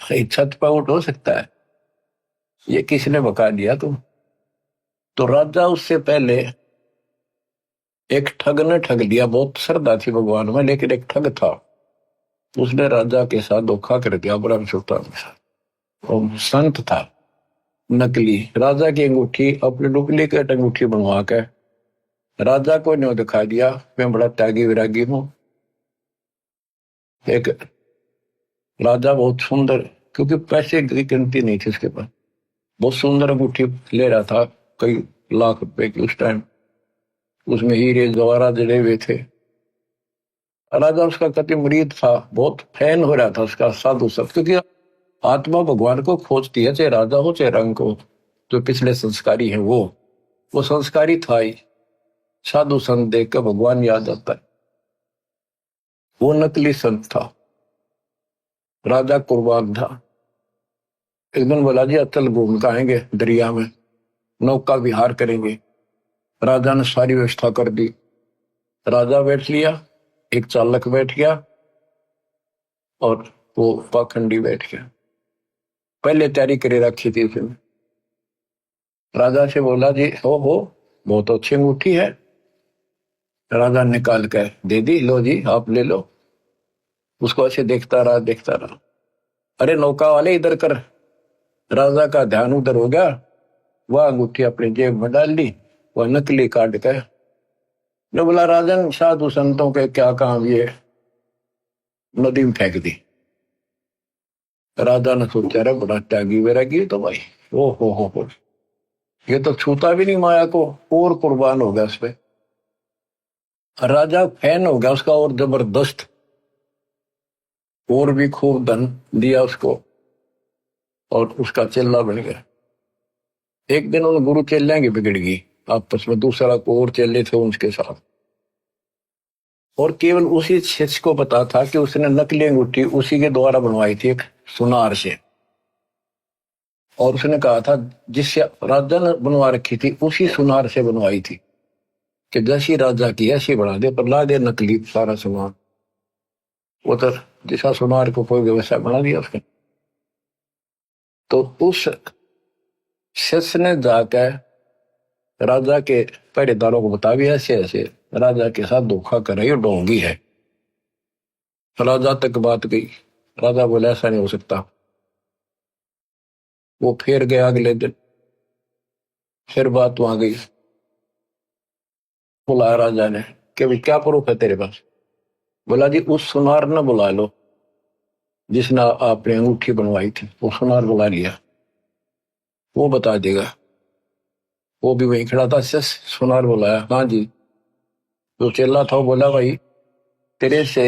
छत पर ऊंट हो सकता है? ये किसने बका दिया तुम? तो राजा उससे पहले एक ठग ने ठग लिया। बहुत श्रद्धा थी भगवान में, लेकिन एक ठग था, उसने राजा के साथ धोखा कर दिया, ब्रह्म सुल्तान के साथ। और संत था नकली, राजा की अंगूठी अपनी डुप्लीकेट अंगूठी बनवा के राजा को न्यों दिखा दिया, मैं बड़ा त्यागी विरागी हूं। एक राजा बहुत सुंदर, क्योंकि पैसे की गिनती नहीं थी उसके पास, बहुत सुंदर अंगूठी ले रहा था, कई लाख रुपए की उस टाइम, उसमें हीरे जवाहरात जड़े हुए थे। राजा उसका कति मुरीद था, बहुत फैन हो रहा था उसका साधु सब, क्योंकि आत्मा भगवान को खोजती है, चाहे राजा हो चाहे रंग हो। जो पिछले संस्कारी है वो संस्कारी था ही। साधु संत देख कर भगवान याद आता है। वो नकली संत था, राजा कुर्बान था। एक दिन बोला, जी अतल घूम के आएंगे, दरिया में नौका विहार करेंगे। राजा ने सारी व्यवस्था कर दी, राजा बैठ लिया, एक चालक बैठ गया और वो पाखंडी बैठ गया। पहले तैयारी करे रखी थी उसने। राजा से बोला, जी हो बहुत अच्छी अंगूठी है। राजा निकाल कर दे दी, लो जी आप ले लो। उसको ऐसे देखता रहा देखता रहा, अरे नौका वाले इधर कर। राजा का ध्यान उधर हो गया, वह अंगूठी अपनी जेब में डाल ली, वह नकली काट के ने बोला, राजन साधु संतों के क्या काम, ये नदी में फेंक दी। राजा ने सोचा, रे बड़ा त्यागी वैरागी तो भाई, ओ हो, ये तो छूता भी नहीं माया को, और कुर्बान हो गया उस पे। राजा फैन हो गया उसका और जबरदस्त, और भी खूब धन दिया उसको और उसका चेला बन गया। एक दिन उन गुरु चेले की बिगड़ गई आपस में, दूसरा को और चेले थे उनके साथ, और केवल उसी शिष्य को पता था कि उसने नकली अंगूठी उसी के द्वारा बनवाई थी, एक सुनार से। और उसने कहा था जिससे राजा ने बनवा रखी थी उसी सुनार से बनवाई थी, कि जैसी राजा की ऐसी बना दे, पर ला दे नकली सारा सामान। वो तो जैसा सुनार को कोई व्यवसाय बना दिया उसने। तो उस शिष्य ने जाकर राजा के पहरेदारों को बता भी, ऐसे ऐसे राजा के साथ धोखा कर रही, ढोंगी है। राजा तक बात गई, राजा बोले ऐसा नहीं हो सकता। वो फिर गया अगले दिन, फिर बात वहां गई, बुलाया राजा ने कि भाई क्या प्रूफ है तेरे पास? बोला, जी उस सुनार ने बुला लो जिसने आपने अंगूठी बनवाई थी, वो सुनार बुला लिया, वो बता देगा। वो भी वहीं खड़ा था, सुनार बुलाया, हाँ जी। जो चेला था वो बोला, भाई तेरे से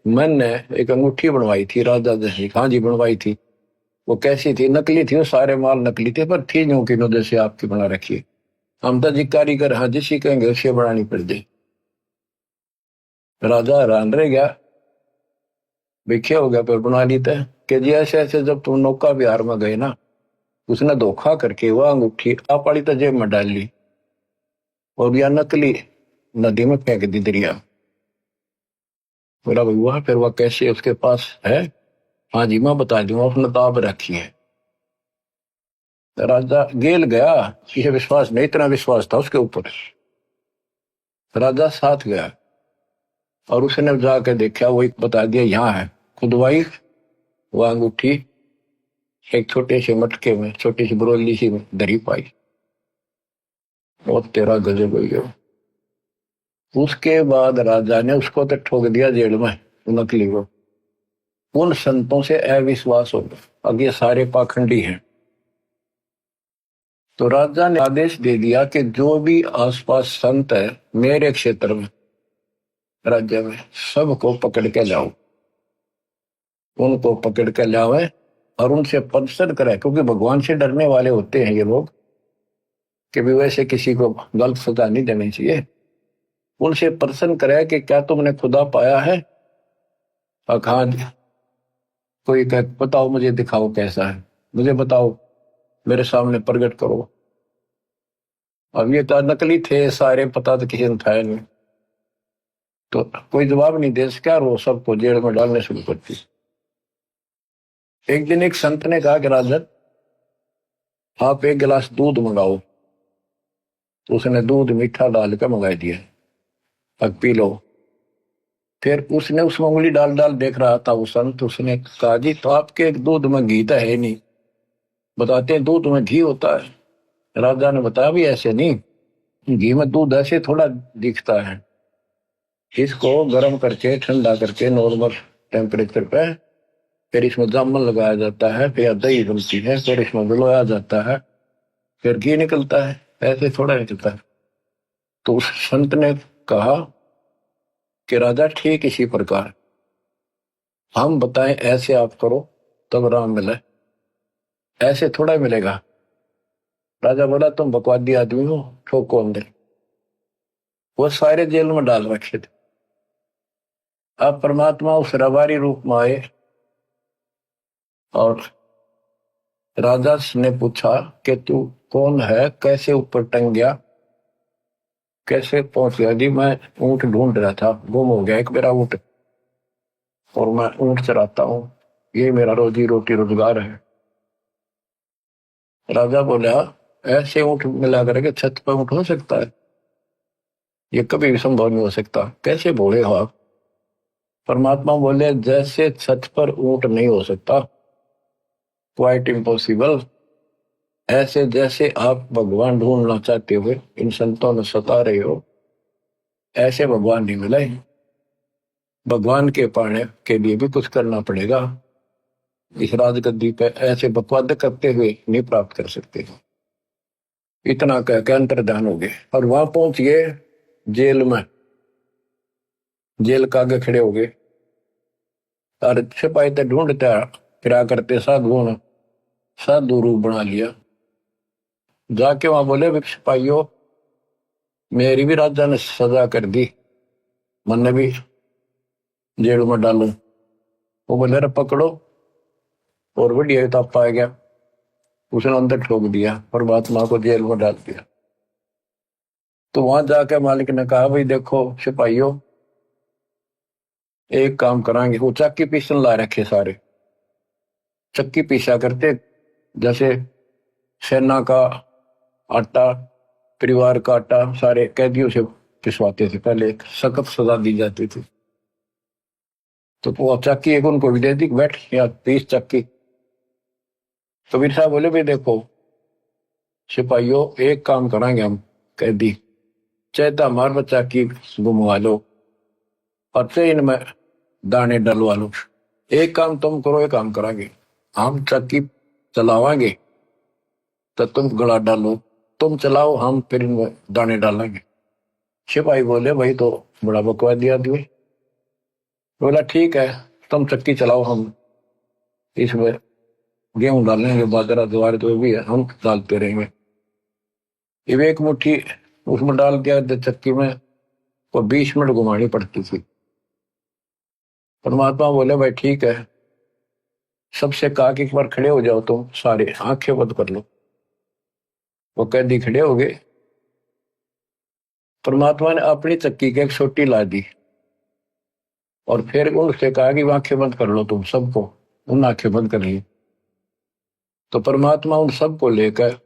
मैंने एक अंगूठी बनवाई थी राजा जैसी। हाँ जी बनवाई थी। वो कैसी थी? नकली थी, वो सारे माल नकली थे, पर थी यूं की नो जैसे आपकी बना रखी है। हम तो जी कारीगर, हाँ जिसी कहेंगे उसे बनानी पड़ गई। राजा हैरान रह गया, क्या हो गया? पर बना ली थे कि जी ऐसे ऐसे जब तुम नौका विहार में गए ना, उसने धोखा करके वह अंगूठी आप वाली तो जेब में डाल ली और यह नकली नदी में फेंक दी दरिया। बोला भाई वह फिर वह कैसे उसके पास है? हाँ जी मैं बता दूंगा, उसने दाब रखी है। राजा गेल गया, ये विश्वास नहीं, इतना विश्वास था उसके ऊपर। राजा साथ गया और उसने जाकर देखा, वो एक बता दिया यहाँ है। खुदवाई वो अंगूठी एक छोटे से मटके में, छोटी सी बरोली सी में धरी पाई। और तेरा गजब हो गया। उसके बाद राजा ने उसको तो ठोक दिया जेल में, नकली को। उन संतों से अविश्वास हो गया, अब ये सारे पाखंडी हैं। तो राजा ने आदेश दे दिया कि जो भी आसपास संत है मेरे क्षेत्र में, राज्य में, सबको पकड़ के लाओ। उनको पकड़ के लावे और उनसे प्रदर्शन करे, क्योंकि भगवान से डरने वाले होते हैं ये लोग, कि भी वैसे किसी को गलत सजा नहीं देनी चाहिए। उनसे प्रश्न करे कि क्या तुमने खुदा पाया है? हाँ। कोई कहे बताओ, मुझे दिखाओ कैसा है, मुझे बताओ, मेरे सामने प्रकट करो। अब ये तो नकली थे सारे, पता तो किसी ने था नहीं। तो कोई जवाब नहीं दे सका, वो सबको जेल में डालने शुरू करती। एक दिन एक संत ने कहा कि राजन आप एक गिलास दूध मंगाओ। तो उसने दूध मीठा डाल कर मंगा दिया, अब पी लो। फिर उसने उसमें उंगली डाल डाल देख रहा था वो संत। उसने कहा जी तो आपके दूध में घी तो है नहीं, बताते हैं दूध में घी होता है। राजा ने बताया भी ऐसे नहीं, घी में दूध ऐसे थोड़ा दिखता है। इसको गर्म करके ठंडा करके नॉर्मल टेम्परेचर पे, फिर इसमें जामुन लगाया जाता है, फिर दही बनती है, फिर इसमें मिलाया जाता है, फिर घी निकलता है, ऐसे थोड़ा निकलता है। तो उस संत ने कहा कि राजा ठीक इसी प्रकार हम बताएं ऐसे आप करो तब राम मिले, ऐसे थोड़ा मिलेगा। राजा बोला तुम बकवादी आदमी हो, ठोको अंदर। वो सारे जेल में डाल रखे थे। अब परमात्मा उस रबारी रूप में आए और राजा ने पूछा कि तू कौन है, कैसे ऊपर टंग गया, कैसे पहुंच गया? जी मैं ऊंट ढूंढ रहा था, गुम हो गया एक मेरा ऊंट, और मैं ऊंट चराता हूँ, ये मेरा रोजी रोटी रोजगार है। राजा बोला ऐसे ऊंट मिला करके छत पर ऊंट हो सकता है? ये कभी भी संभव नहीं हो सकता, कैसे बोले हो आप? परमात्मा बोले जैसे छत पर ऊंट नहीं हो सकता, क्वाइट इम्पॉसिबल, ऐसे जैसे आप भगवान ढूंढना चाहते हुए इन संतों में सता रहे हो, ऐसे भगवान नहीं मिले। भगवान के पाने के लिए भी कुछ करना पड़ेगा। इस राजगद्दी पे ऐसे बकवाद करते हुए नहीं प्राप्त कर सकते। इतना कह के अंतर्धान हो गए और वहां पहुंच गए जेल में। जेल के आगे खड़े हो गए और सिपाही तो ढूंढते फिरा करते साधुओं ने साधु रूप बना लिया। जाके वहां बोले सिपाहियों मेरी भी राजा ने सजा कर दी, मैंने भी जेल में डालू। वो बोले अरे पकड़ो, और बढ़िया तब पाया गया। उसने अंदर ठोक दिया, परमात्मा को जेल में डाल दिया। तो वहां जाकर मालिक ने कहा भाई देखो सिपाहियों एक काम करांगे। वो चक्की पीसन ला रखे सारे, चक्की पीसा करते, जैसे सेना का आटा, परिवार का आटा सारे कैदियों से पिसवाते थे। पहले एक सख्त सजा दी जाती थी। तो वो चक्की एक उनको भी दे दी, बैठ या 30 चक्की। कबीर साहब बोले भाई देखो सिपाहियों एक काम करांगे हम कैदी, चाहे तो हमारे बच्चा की गुमवा लो और चाहे इनमें दाने डलवा लो। एक काम तुम करो, एक काम करांगे, हम चक्की चलावांगे तो तुम गला डालो, तुम चलाओ हम फिर इनमें दाने डालेंगे। सिपाही बोले भाई तो बड़ा बकवादी आदमी, बोला ठीक है, तुम चक्की चलाओ, हम इसमें गेहूं डालेंगे, बाजरा ज्वार जो भी है हम डालते रहेंगे। ये एक मुट्ठी उसमें डाल दिया चक्की में, और 20 मिनट घुमानी पड़ती थी। परमात्मा बोले भाई ठीक है, सबसे कहा कि एक बार खड़े हो जाओ, तुम सारे आंखें बंद कर लो। वो कैदी खड़े हो गए। परमात्मा ने अपनी चक्की की एक सोटी ला दी और फिर उनसे कहा कि आंखें बंद कर लो तुम सबको। उन आंखें बंद कर ली। तो परमात्मा उन सबको लेकर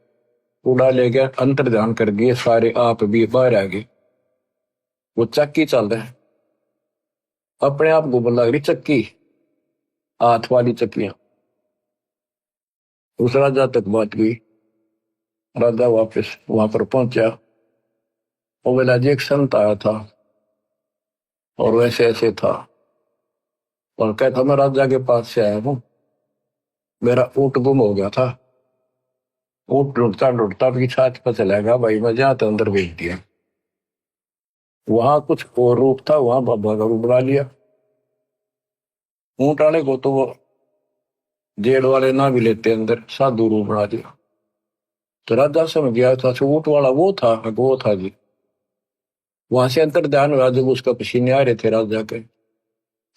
उड़ा ले गया, अंतर ध्यान कर दिए, सारे आप भी बाहर आ गए। वो चक्की चल रहा है, अपने आप घूमने लग रही चक्की, हाथ वाली चक्कियां। उस राजा तक बात गई। राजा वापस वहां पर पहुंचा। वो बोला जी एक संत आया था और वैसे ऐसे था, और कहता मैं राजा के पास से आया हूं, मेरा ऊंट गुम हो गया था। ऊंट ढूंढता ढूंढता अपनी छात पर चला गया, भाई मैं जहां तो अंदर भेज दिया। वहां कुछ और रूप था, वहां बाबा का रूप बना लिया। ऊंट वाले को तो वो जेल वाले ना भी लेते, अंदर साधु रूप बना दिया। तो राजा समझ गया था ऊंट वाला वो था जी। वहां से अंतर ध्यान हुआ, जब उसका पसीने आ रहे थे राजा के,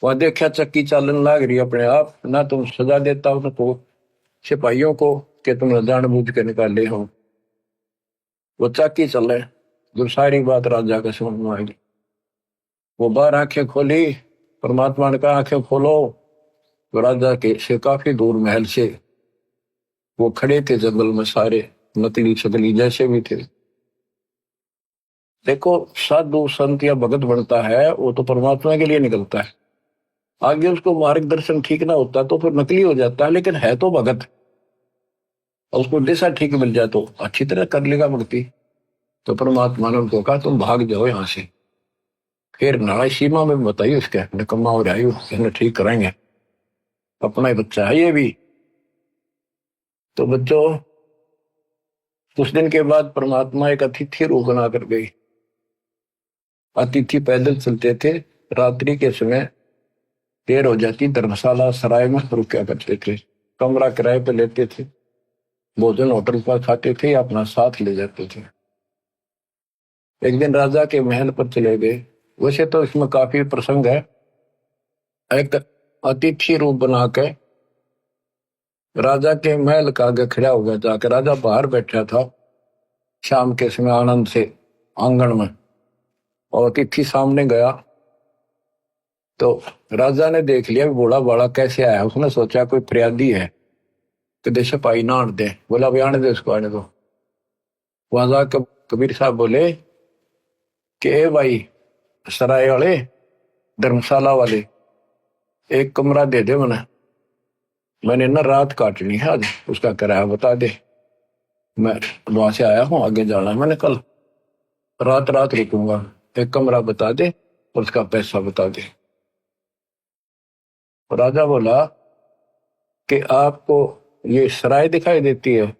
वहां देखा चक्की चालन लाग रही अपने आप, ना तुम सजा देता उनको सिपाहियों को कि तुमने जानबूझ के निकाले हो। वो चक्की चले, जो सारी बात राजा के समझ में आई। वो बाहर आंखें खोली, परमात्मा ने कहा आंखें खोलो। तो राजा के से काफी दूर महल से वो खड़े थे जंगल में, सारे नकली शकली जैसे भी थे। देखो साधु संत या भगत बनता है वो तो परमात्मा के लिए निकलता है। आगे उसको मार्गदर्शन ठीक ना होता तो फिर नकली हो जाता है, लेकिन है तो भगत। और उसको दिशा ठीक मिल जाए तो अच्छी तरह कर लेगा भक्ति। तो परमात्मा ने उनको कहा तुम भाग जाओ यहाँ से। फिर नाराय सीमा में बताइए उसके निकम्मा हो जाइयो, ठीक कराएंगे, अपना ही बच्चा है ये भी। तो बच्चों कुछ दिन के बाद परमात्मा एक अतिथि रूप बना कर गई। अतिथि पैदल चलते थे, रात्रि के समय देर हो जाती, धर्मशाला सराय में रुका करते थे, कमरा किराए पे लेते थे, भोजन होटल पर खाते थे या अपना साथ ले जाते थे। एक दिन राजा के महल पर चले गए। वैसे तो इसमें काफी प्रसंग है। एक अतिथि रूप बना के राजा के महल का आगे खड़ा हो गया, जाकर राजा बाहर बैठा था शाम के समय आनंद से आंगन में, और अतिथि सामने गया तो राजा ने देख लिया बूढ़ा बाड़ा कैसे आया। उसने सोचा कोई फरियादी है, कि सिपाही ना आने दे। बोला भाई आने दे उसको, आने दो। वहां जाकर कबीर साहब बोले कि ए भाई सराय वाले, धर्मशाला वाले, एक कमरा दे दे मैंने ना रात काटनी है आज, उसका किराया बता दे। मैं वहां से आया हूँ, आगे जाना है मैंने, कल रात रात रुकूंगा, एक कमरा बता दे और उसका पैसा बता दे। राजा बोला कि आपको ये सराय दिखाई देती है,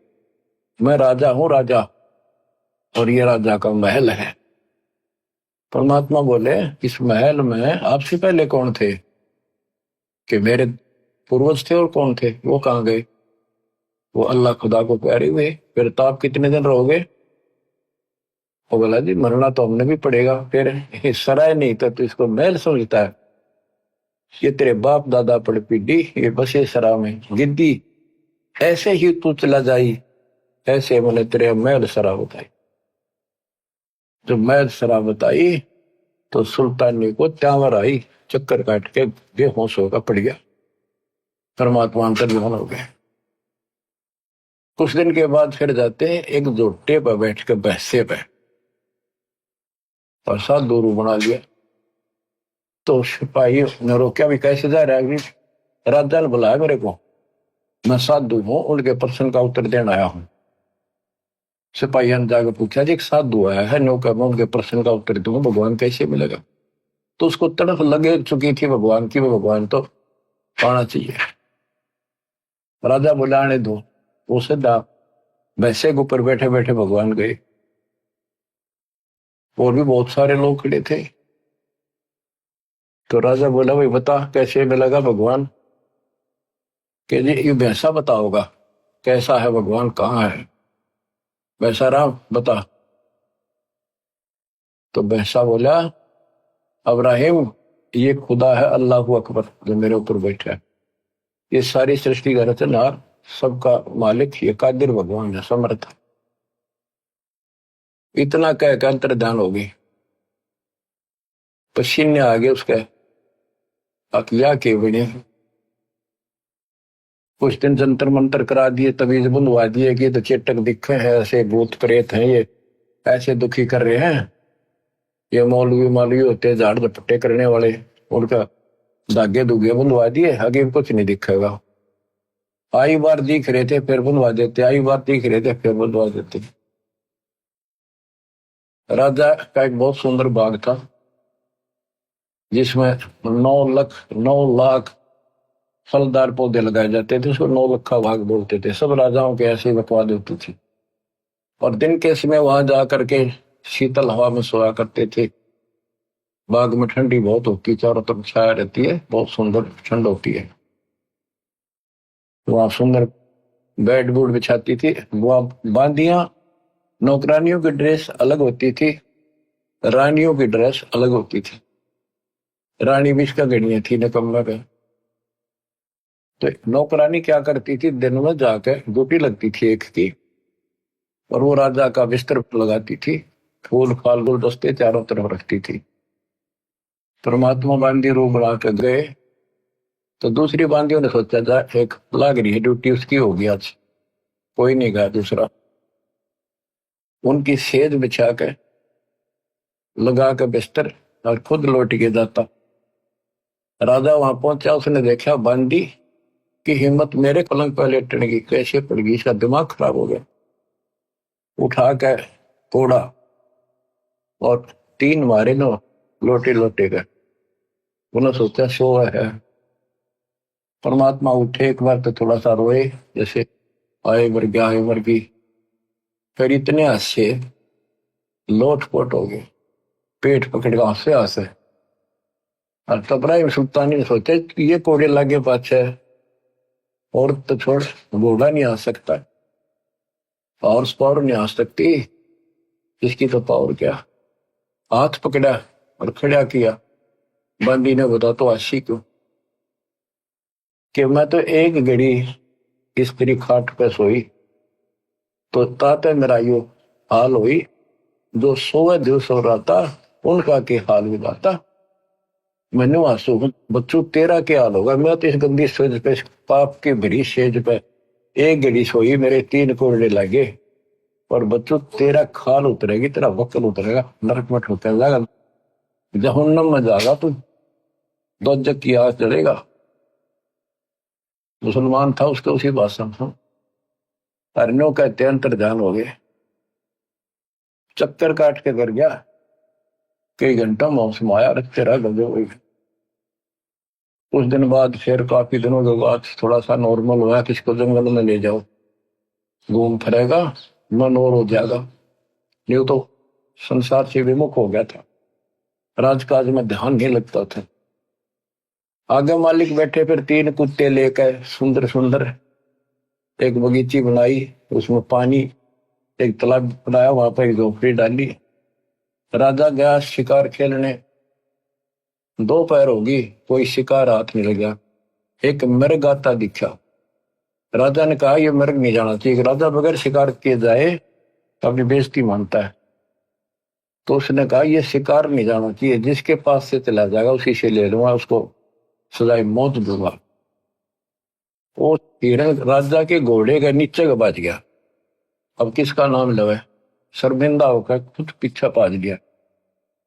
मैं राजा हूं राजा, और ये राजा का महल है। परमात्मा बोले इस महल में आपसे पहले कौन थे? कि मेरे पूर्वज थे। और कौन थे? वो कहाँ गए? वो अल्लाह खुदा को प्यारे हुए। फिर तो आप कितने दिन रहोगे? वो बोला जी मरना तो हमने भी पड़ेगा। फिर ये सराय नहीं था तो इसको महल समझता है? ये तेरे बाप दादा पड़ पीढ़ी ये बसे सरा में गिद्दी, ऐसे ही तू चला जाई, ऐसे मैंने तेरे महल सरा बताई। जब महल सरा बताई तो सुल्तानी को त्यावर आई, चक्कर काट के बेहोश होकर पड़ गया। परमात्मा अंतर्ध्यान हो गए। कुछ दिन के बाद फिर जाते हैं एक जोटे पर बैठ के बहसे पे, और साधु रूप बना लिया। तो सिपाही ने रोका भी कैसे जा रहा है? राजा ने बुलाया मेरे को, मैं साधु हूं, उनके प्रश्न का उत्तर देने आया हूं। सिपाही ने जाकर पूछा जी एक साधु आया है, नौकर में उनके प्रश्न का उत्तर दूंगा, भगवान कैसे मिलेगा? तो उसको तड़फ लगे चुकी थी भगवान की, भगवान तो पाना चाहिए। राजा बुलाने दो। वो सीधा वैसे के ऊपर बैठे बैठे भगवान गए। और भी बहुत सारे लोग खड़े थे। तो राजा बोला भाई बता कैसे मिलेगा भगवान। कि जी ये वैसा बताओगा कैसा है भगवान, कहाँ है वैसा राम बता। तो वैसा बोला अब्राहिम ये खुदा है अल्लाह अकबर जो मेरे ऊपर बैठा है, ये सारी सृष्टि का रचनहार सबका मालिक ये कादिर भगवान है समर्थ। इतना कह के अंतर्ध्यान हो गई, पसीने आ गए उसके अकलिया के बने। कुछ दिन जंतर मंतर करा दिए, तवीज बुलवा दिए कि तो चेटक दिखे हैं, ऐसे भूत प्रेत हैं, ये ऐसे दुखी कर रहे हैं, ये मौलवी मालवी होते हैं झाड़ झपट्टे करने वाले, उनका धागे धुगे बुलवा दिए, आगे कुछ नहीं दिखेगा। आई बार दिख रहे थे फिर बुलवा देते, आई बार दिख रहे थे फिर बुलवा देते। राजा का एक बहुत सुंदर बाग था जिसमें 9 लाख फलदार पौधे लगाए जाते थे, उसको 9 लखा बाग बोलते थे। सब राजाओं के ऐसी बकवाद होती थी और दिन के समय वहां जाकर के शीतल हवा में सोया करते थे। बाग में ठंडी बहुत होती, चारों तरफ छाया रहती है, बहुत सुंदर ठंड होती है। वहां सुंदर बेड बूड बिछाती थी। वहां बांदियां, नौकरानियों की ड्रेस अलग होती थी, रानियों की ड्रेस अलग होती थी। रानी भी इसका गणिया थी निकम्मा का। तो नौकरानी क्या करती थी, दिन में जाकर ड्यूटी लगती थी एक की, और वो राजा का बिस्तर लगाती थी, फूल फाल गुलदस्ते चारों तरफ रखती थी। परमात्मा बांदी रूप बना के गए तो दूसरी बांदियों ने सोचा जा एक लाग रही है ड्यूटी उसकी होगी आज, कोई नहीं गया दूसरा। उनकी सेज बिछा के लगा के बिस्तर और खुद लौट के जाता। राजा वहां पहुंचा, उसने देखा बांदी की हिम्मत मेरे पलंग पर लेटने की कैसे पड़ गई, इसका दिमाग खराब हो गया। उठा के तोड़ा और 3 मारे नो लोटे लोटे गए। उन्होंने सोचा सो है। परमात्मा उठे एक बार तो थोड़ा सा रोए, जैसे आए मर गया आए मर गई, फिर इतने हंसे लोटपोट हो गए, पेट पकड़ के हंसे हंसे। और तब इब्राहिम सुल्तानी ने सोचे ये कोड़े लागे पाछे, और तो छोड़ घोड़ा नहीं आ सकता, हॉर्स पावर नहीं आ सकती, इसकी तो पावर क्या। हाथ पकड़ा और खड़ा किया। बंदी ने बता तो आशी क्यों कि मैं तो एक घड़ी स्त्री खाट पे सोई तो ताते मेरा यो हाल हुई, जो सोए दिवस हो रहा था उनका के हाल भी जाता। मैंने आंसू बच्चों तेरा क्या हाल होगा, मैं तो इस गंदी सेज पे पाप की भरी सेज पे एक घड़ी सोई, मेरे 3 कोड़े लगे, और बच्चों तेरा खाल उतरेगी, तेरा वक्ल उतरेगा, नरक में ठोकर जाएगा, जहन्नम में जाएगा तू, दोजक की आग जलेगा। मुसलमान था उसके उसी भाषण था। अरण्यों कहते अंतर्ध्यान हो गए, चक्कर काट के कर गया, कई घंटा मौसम आया रखते रह गए हुए। कुछ दिन बाद फिर काफी दिनों के बाद थोड़ा सा नॉर्मल हुआ, किसको जंगल में ले जाओ घूम फिरेगा मन और हो जाएगा, नहीं तो संसार से विमुख हो गया था, राजकाज में ध्यान नहीं लगता था। आगे मालिक बैठे, फिर 3 कुत्ते लेकर सुंदर सुंदर एक बगीची बनाई, उसमें पानी एक तालाब बनाया, वहां पर एक झोपड़ी डाली। राजा गया शिकार खेलने, दोपहर होगी कोई शिकार हाथ नहीं लगा। एक मृग आता दिखा, राजा ने कहा यह मृग नहीं जाना चाहिए, राजा बगैर शिकार किए जाए तो अपनी बेइज्जती मानता है। तो उसने कहा यह शिकार नहीं जाना चाहिए, जिसके पास से चला जाएगा उसी से ले लूंगा, उसको सजाए मौत दूंगा। वो हिरण राजा के घोड़े के नीचे का बच गया। अब किसका नाम लवे, शर्मिंदा होकर खुद पीछा पाज गया,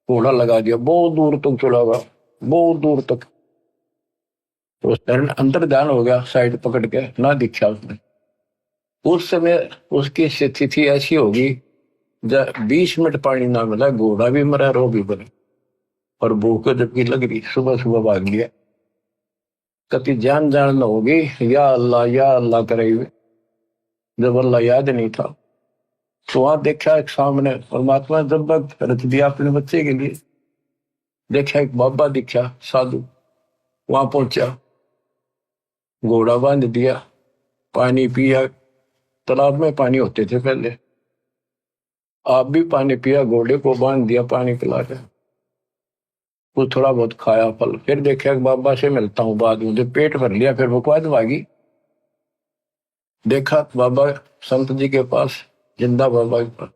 घोड़ा लगा दिया, बहुत दूर तक चला गया, बहुत दूर तक। तो हिरण अंदर ध्यान हो गया, साइड पकड़ के ना दिखा उसने। उस समय उसकी स्थिति ऐसी होगी जब 20 मिनट पानी ना मिला, घोड़ा भी मरा रो भी मरा, और भूख जबकि लग रही, सुबह सुबह भाग लिया। कति जान जान न होगी या अल्लाह करे हुए, जब अल्लाह याद नहीं था। तो वहां देखा एक सामने परमात्मा जब रच दिया अपने बच्चे के लिए, देखा एक बाबा दिखा साधु, वहां पहुंचा, घोड़ा बांध दिया, पानी पिया। तालाब में पानी होते थे पहले, आप भी पानी पिया, घोड़े को बांध दिया, पानी पिला के कुछ थोड़ा बहुत खाया फल। फिर देखा बाबा से मिलता हूँ बाद में, जब पेट भर लिया फिर बकवाद भागी। देखा बाबा संत जी के पास, जिंदा बाबा के पास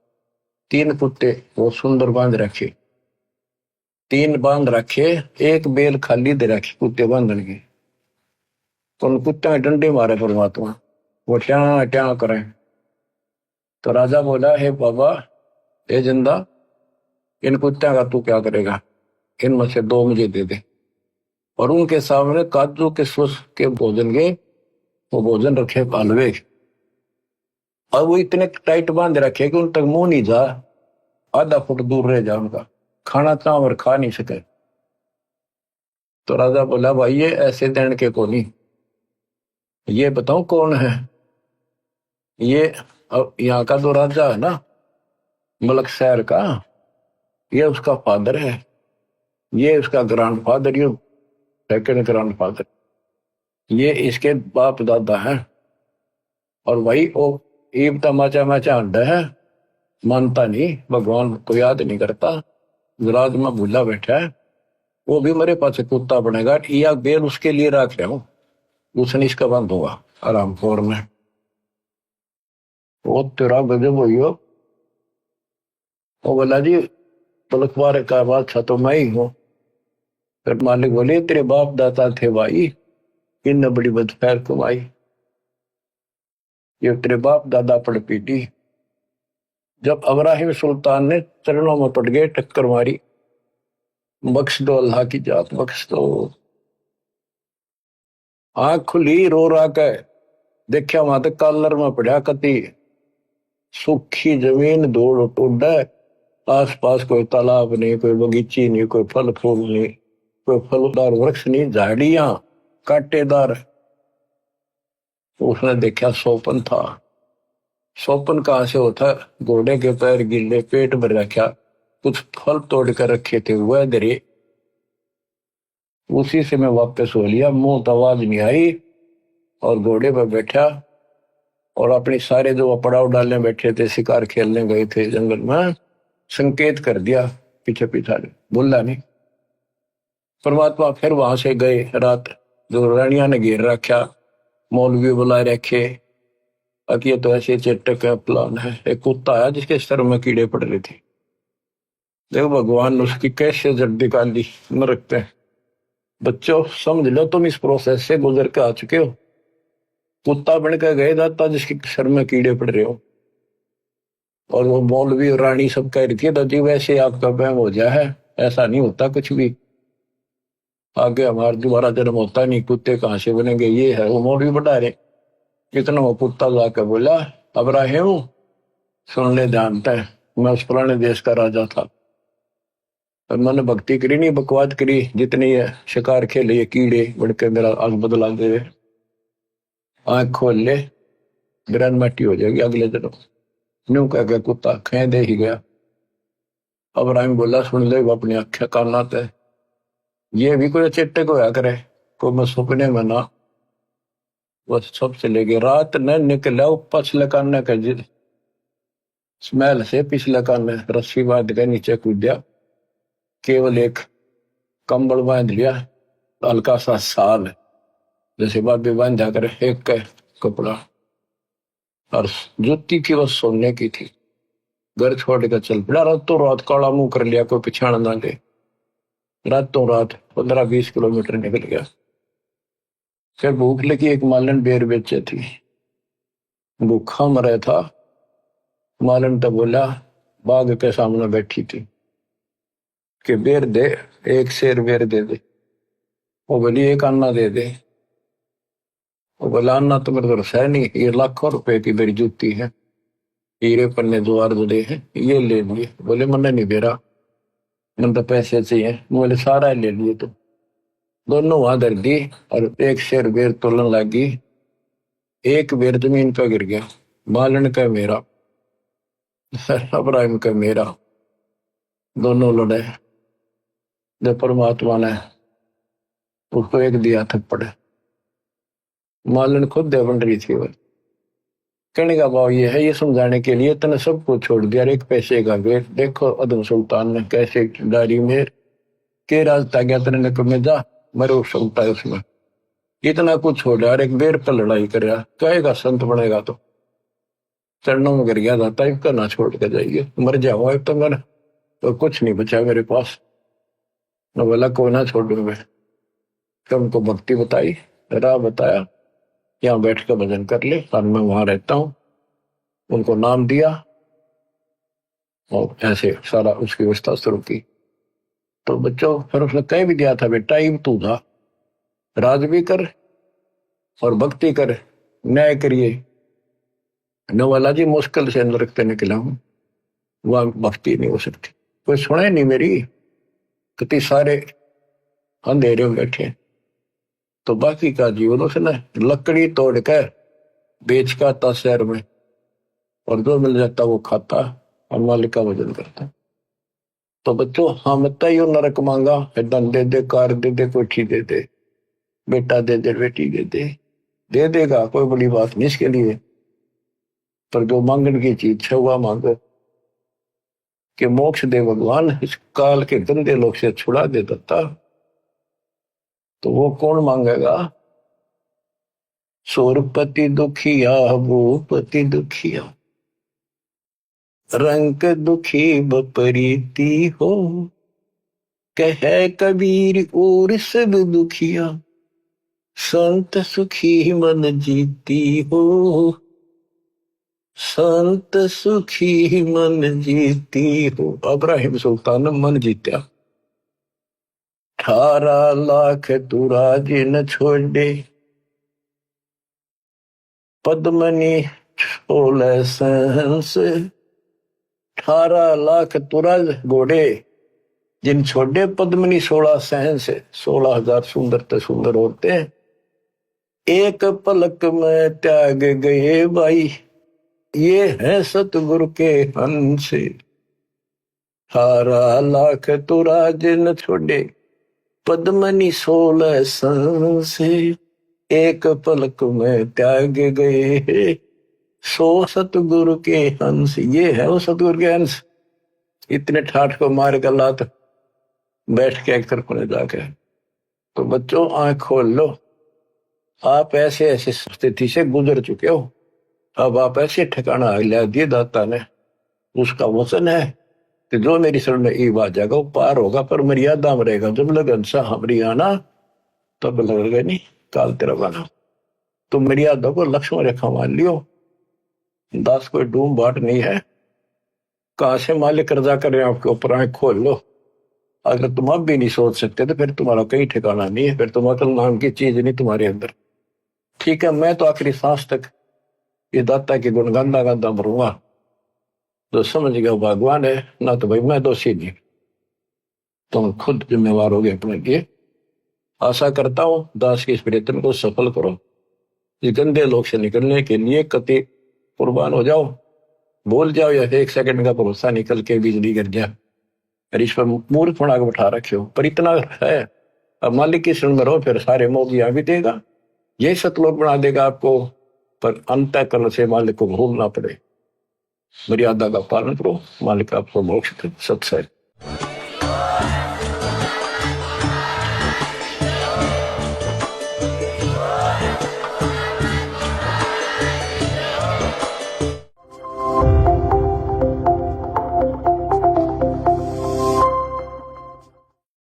3 कुत्ते वो सुंदर बांध रखे, 3 बांध रखे, एक बेल खाली दे रखी कुत्ते बांधने की। तो उन कुत्ते में डंडे मारे परमात्मा, वो ट्या ट्या करें। तो राजा बोला, हे बाबा, हे जिंदा, इन कुत्ते का तू क्या करेगा, इनमें से 2 मुझे दे दे। और उनके सामने काजू के सुस के भोजन के वो भोजन रखे हलवे, और वो इतने टाइट बांध रखे कि उन तक मुंह नहीं जा, आधा फुट दूर रह जा उनका, खाना चावर खा नहीं सके। तो राजा बोला, भाई ये ऐसे देने के को नहीं, ये बताओ कौन है ये। अब यहाँ का जो राजा है ना मलक शहर का, ये उसका फादर है, ये उसका ग्रैंड फादर, ये सेकंड ग्रैंड फादर, ये इसके बाप दादा है। और वही वो ईब तमाचा माचा अंडा है, मानता नहीं, भगवान को याद नहीं करता, विराज में भूला बैठा है। वो भी मेरे पास कुत्ता बनेगा, या बेल उसके लिए रख रहा हूं, उसने इसका बंद होगा आराम खोर में। वो तेरा गजब हुई हो। वो बोला, जी पलकवार का बादशाह तो मैं ही हूं। फिर मालिक बोले, तेरे बाप दादा थे भाई, इन बड़ी बदखैर कमाई, ये तेरे बाप दादा पड़ पीटी। जब अब्राहिम सुल्तान ने चरणों में पड़ गए, टक्कर मारी, बख्श दो अल्लाह की जात बख्श दो। आंख खुली, रो रहा के देखा वहां तक कॉलर में पड़ा कति सूखी जमीन, धूल उड़, आस पास कोई तालाब नहीं, कोई बगीची नहीं, कोई फल फूल नहीं, कोई फलदार वृक्ष नहीं, झाड़ियां कांटेदार। उसने देखा सोपन था। सोपन कहां से होता, घोड़े के पैर गिले, पेट भर रखा, कुछ फल तोड़ कर रखे थे वह दरे, उसी से मैं वापस हो लिया, मुंह तो आवाज नहीं आई, और घोड़े पर बैठा, और अपने सारे जो पड़ाव डालने बैठे थे, शिकार खेलने गए थे जंगल में, संकेत कर दिया पीछे पीछा, बोला नहीं। परमात्मा फिर वहां से गए, रात जो रानिया ने घेर रखा, मौलवी बुलाए रखे, अब ये तो ऐसे चेटक का प्लान है। एक कुत्ता है जिसके सर में कीड़े पड़ रहे थे, देखो भगवान ने उसकी कैसे जड़ निकाली नरक पे। बच्चों समझ लो, तुम इस प्रोसेस से गुजर के आ चुके हो, कुत्ता बन के गए दाता जिसके सर में कीड़े पड़ रहे हो, और वो मौलवी और रानी सब कह रही थी, दादी वैसे आपका बहम हो गया है, ऐसा नहीं होता कुछ भी, आगे हमारा दोबारा जन्म होता नहीं, कुत्ते कहां से बनेंगे, ये है। वो मौलवी बढ़ा रहे, कितना वो कुत्ता जाकर बोला, अब्राहिम सुन ले, जानता है मैं उस पुराने देश का राजा था, और मैंने भक्ति करी नहीं, बकवाद करी, जितनी है शिकार खेले, ये कीड़े बढ़ के मेरा आग बदला दे, आंख खोल ले, ग्रैंड मट्टी हो जाएगी अगले दिन। न्यू कह के कुत्ता खे दे ही गया। अब्राहिम बोला, सुन ले अपनी आंखें काना ते, ये भी कोई चेट्टे को होया करे, को मैं सपने में ना, बस सब चले गए। रात न निकला पछले कान का स्मेल से, पिछले कान रस्सी बांध के नीचे कूद दिया, केवल एक कंबल बांध लिया, हल्का सा साल जैसे बाबी बांधा करे, एक का कपड़ा, और जुत्ती की बस सोने की थी। घर छोड़ कर चल पड़ा, रातों रात काला मुंह कर लिया, कोई पिछाड़ ना ले, रातों रात 15-20 किलोमीटर निकल गया। फिर भूख लगी, एक मालन बेर बेचे थी, भूखा मरा था। मालन तो बोला, बाग के सामने बैठी थी कि बेर दे, एक शेर बेर दे दे। वो बोली, एक अन्ना दे दे। वो बोला, अन्ना तो मेरे तरफ है नहीं, ये लाखों रुपए की मेरी जूती है, हीरे पन्ने द्वार जुड़े हैं, ये ले लिए। बोले, मैंने नहीं दे रहा, मैंने तो पैसे चाहिए। बोले, सारा ले लिए। तो दोनों वहां धर दी, और एक शेर बेर तोलन लगी, एक बेर जमीन पर गिर गया। मालन का मेरा, अब्राहिम का मेरा, दोनों लड़े। जब परमात्मा ने उसको एक दिया थप्पड़, मालन खुद दे बन रही थी वो। कहने का भाव ये है, ये समझाने के लिए तने सबको छोड़ दिया, एक पैसे का वेट। देखो अदम सुल्तान ने कैसे डायरी में के रास्ता गया तेरे ने में जा मरो सकता है उसमें, इतना कुछ छोड़ यार, एक बेर पर लड़ाई कर रहा, कहेगा संत बनेगा तो चरणों में गिर गया था, टाइप का ना छोड़ के जाइए, मर जाओ अब तो मेरा तो कुछ नहीं बचा मेरे पास, न बोला को ना छोड़ू मैं। तो उनको भक्ति बताई, राह बताया, यहाँ बैठ कर भजन कर ले, और मैं वहां रहता हूँ, उनको नाम दिया और ऐसे सारा उसकी व्यवस्था शुरू की। तो बच्चों फिर उसने कह भी दिया था, बेटा टाइम तू था, राज भी कर और भक्ति कर, न्याय करिए। नवाला जी मुश्किल से नरक से निकला हूं, वह भक्ति नहीं हो सकती, कोई सुने नहीं मेरी, कितनी सारे अंधेरे में बैठे। तो बाकी का जीवन उसने लकड़ी तोड़ कर बेच का आता शहर में, और जो मिल जाता वो खाता और मालिक का भजन करता। तो बच्चों हम यो नरक मांगा, धन दे दे, कार दे दे, कोठी दे दे, बेटा दे दे, बेटी दे देगा, कोई बड़ी बात नहीं इसके लिए। पर जो मांगने की चीज है वह मांगो कि मोक्ष दे भगवान, इस काल के गंदे लोग से छुड़ा दे दत्ता। तो वो कौन मांगेगा? सोरपति दुखिया, भूपति दुखिया, रंग दुखी बपरीती हो, कहे कबीर और सब दुखिया, संत सुखी मन जीती हो, संत सुखी मन जीती हो। इब्राहिम सुल्तान ने मन जीत्या, 18 लाख तुराज न छोड़े, पद्मनी 16 सहंस, 18 लाख तुराज घोड़े जिन छोड़े, पद्मनी 16 सहंस, 16,000 सुंदर ते सुंदर औरतें एक पलक में त्याग गए भाई, ये है सतगुरु के हंस। 18 लाख तुराज न छोड़े, पद्मनी 16 सहंस, एक पलक में त्याग गए, सो सतगुरु के हंस। ये है वो सतगुरु के हंस। इतने ठाठ को मार कर लात बैठ के एक तरफ जाके। तो बच्चों आंख खोल लो, आप ऐसे ऐसे स्थिति से गुजर चुके हो, अब आप ऐसे ठिकाना लिया दिए दाता ने, उसका वचन है कि जो मेरी शरण में ई बात जाएगा वो पार होगा, पर मर्यादा में रहेगा। जब लगन सा हमारी आना तब लगेगा नहीं काल तेरा बना। तो मर्यादा को लक्ष्मण रेखा मान लियो, दास कोई डूम बाट नहीं है। कहां से मालिक कर्जा करे आपके ऊपर, आंख खोल लो। अगर तुम अब भी नहीं सोच सकते तो फिर तुम्हारा कहीं ठिकाना नहीं है, फिर तुम अकल नाम की चीज नहीं तुम्हारे अंदर। ठीक है, मैं तो आखिरी सांस तक ये दाता के गुण गांदा गांदा मरूंगा। तो समझ गया भगवान है ना, तो भाई मैं दोषी नहीं, तुम खुद जिम्मेवार हो गए अपने लिए। आशा करता हूं दास के इस प्रयत्न को सफल करो, इस गंदे लोग से निकलने के लिए कति कुर्बान हो जाओ। बोल जाओ या एक सेकंड का भरोसा निकल के बिजली गिर जाए, और इस पर मूर्ख बना के बैठा रखे हो, पर इतना है अब मालिक की शरण में रहो, फिर सारे मोगिया भी देगा, यही सतलोक बना देगा आपको। पर अंतःकरण से मालिक को भूलना पड़े, मर्यादा का पालन करो, मालिक आपको मोक्ष दे। सत्संग।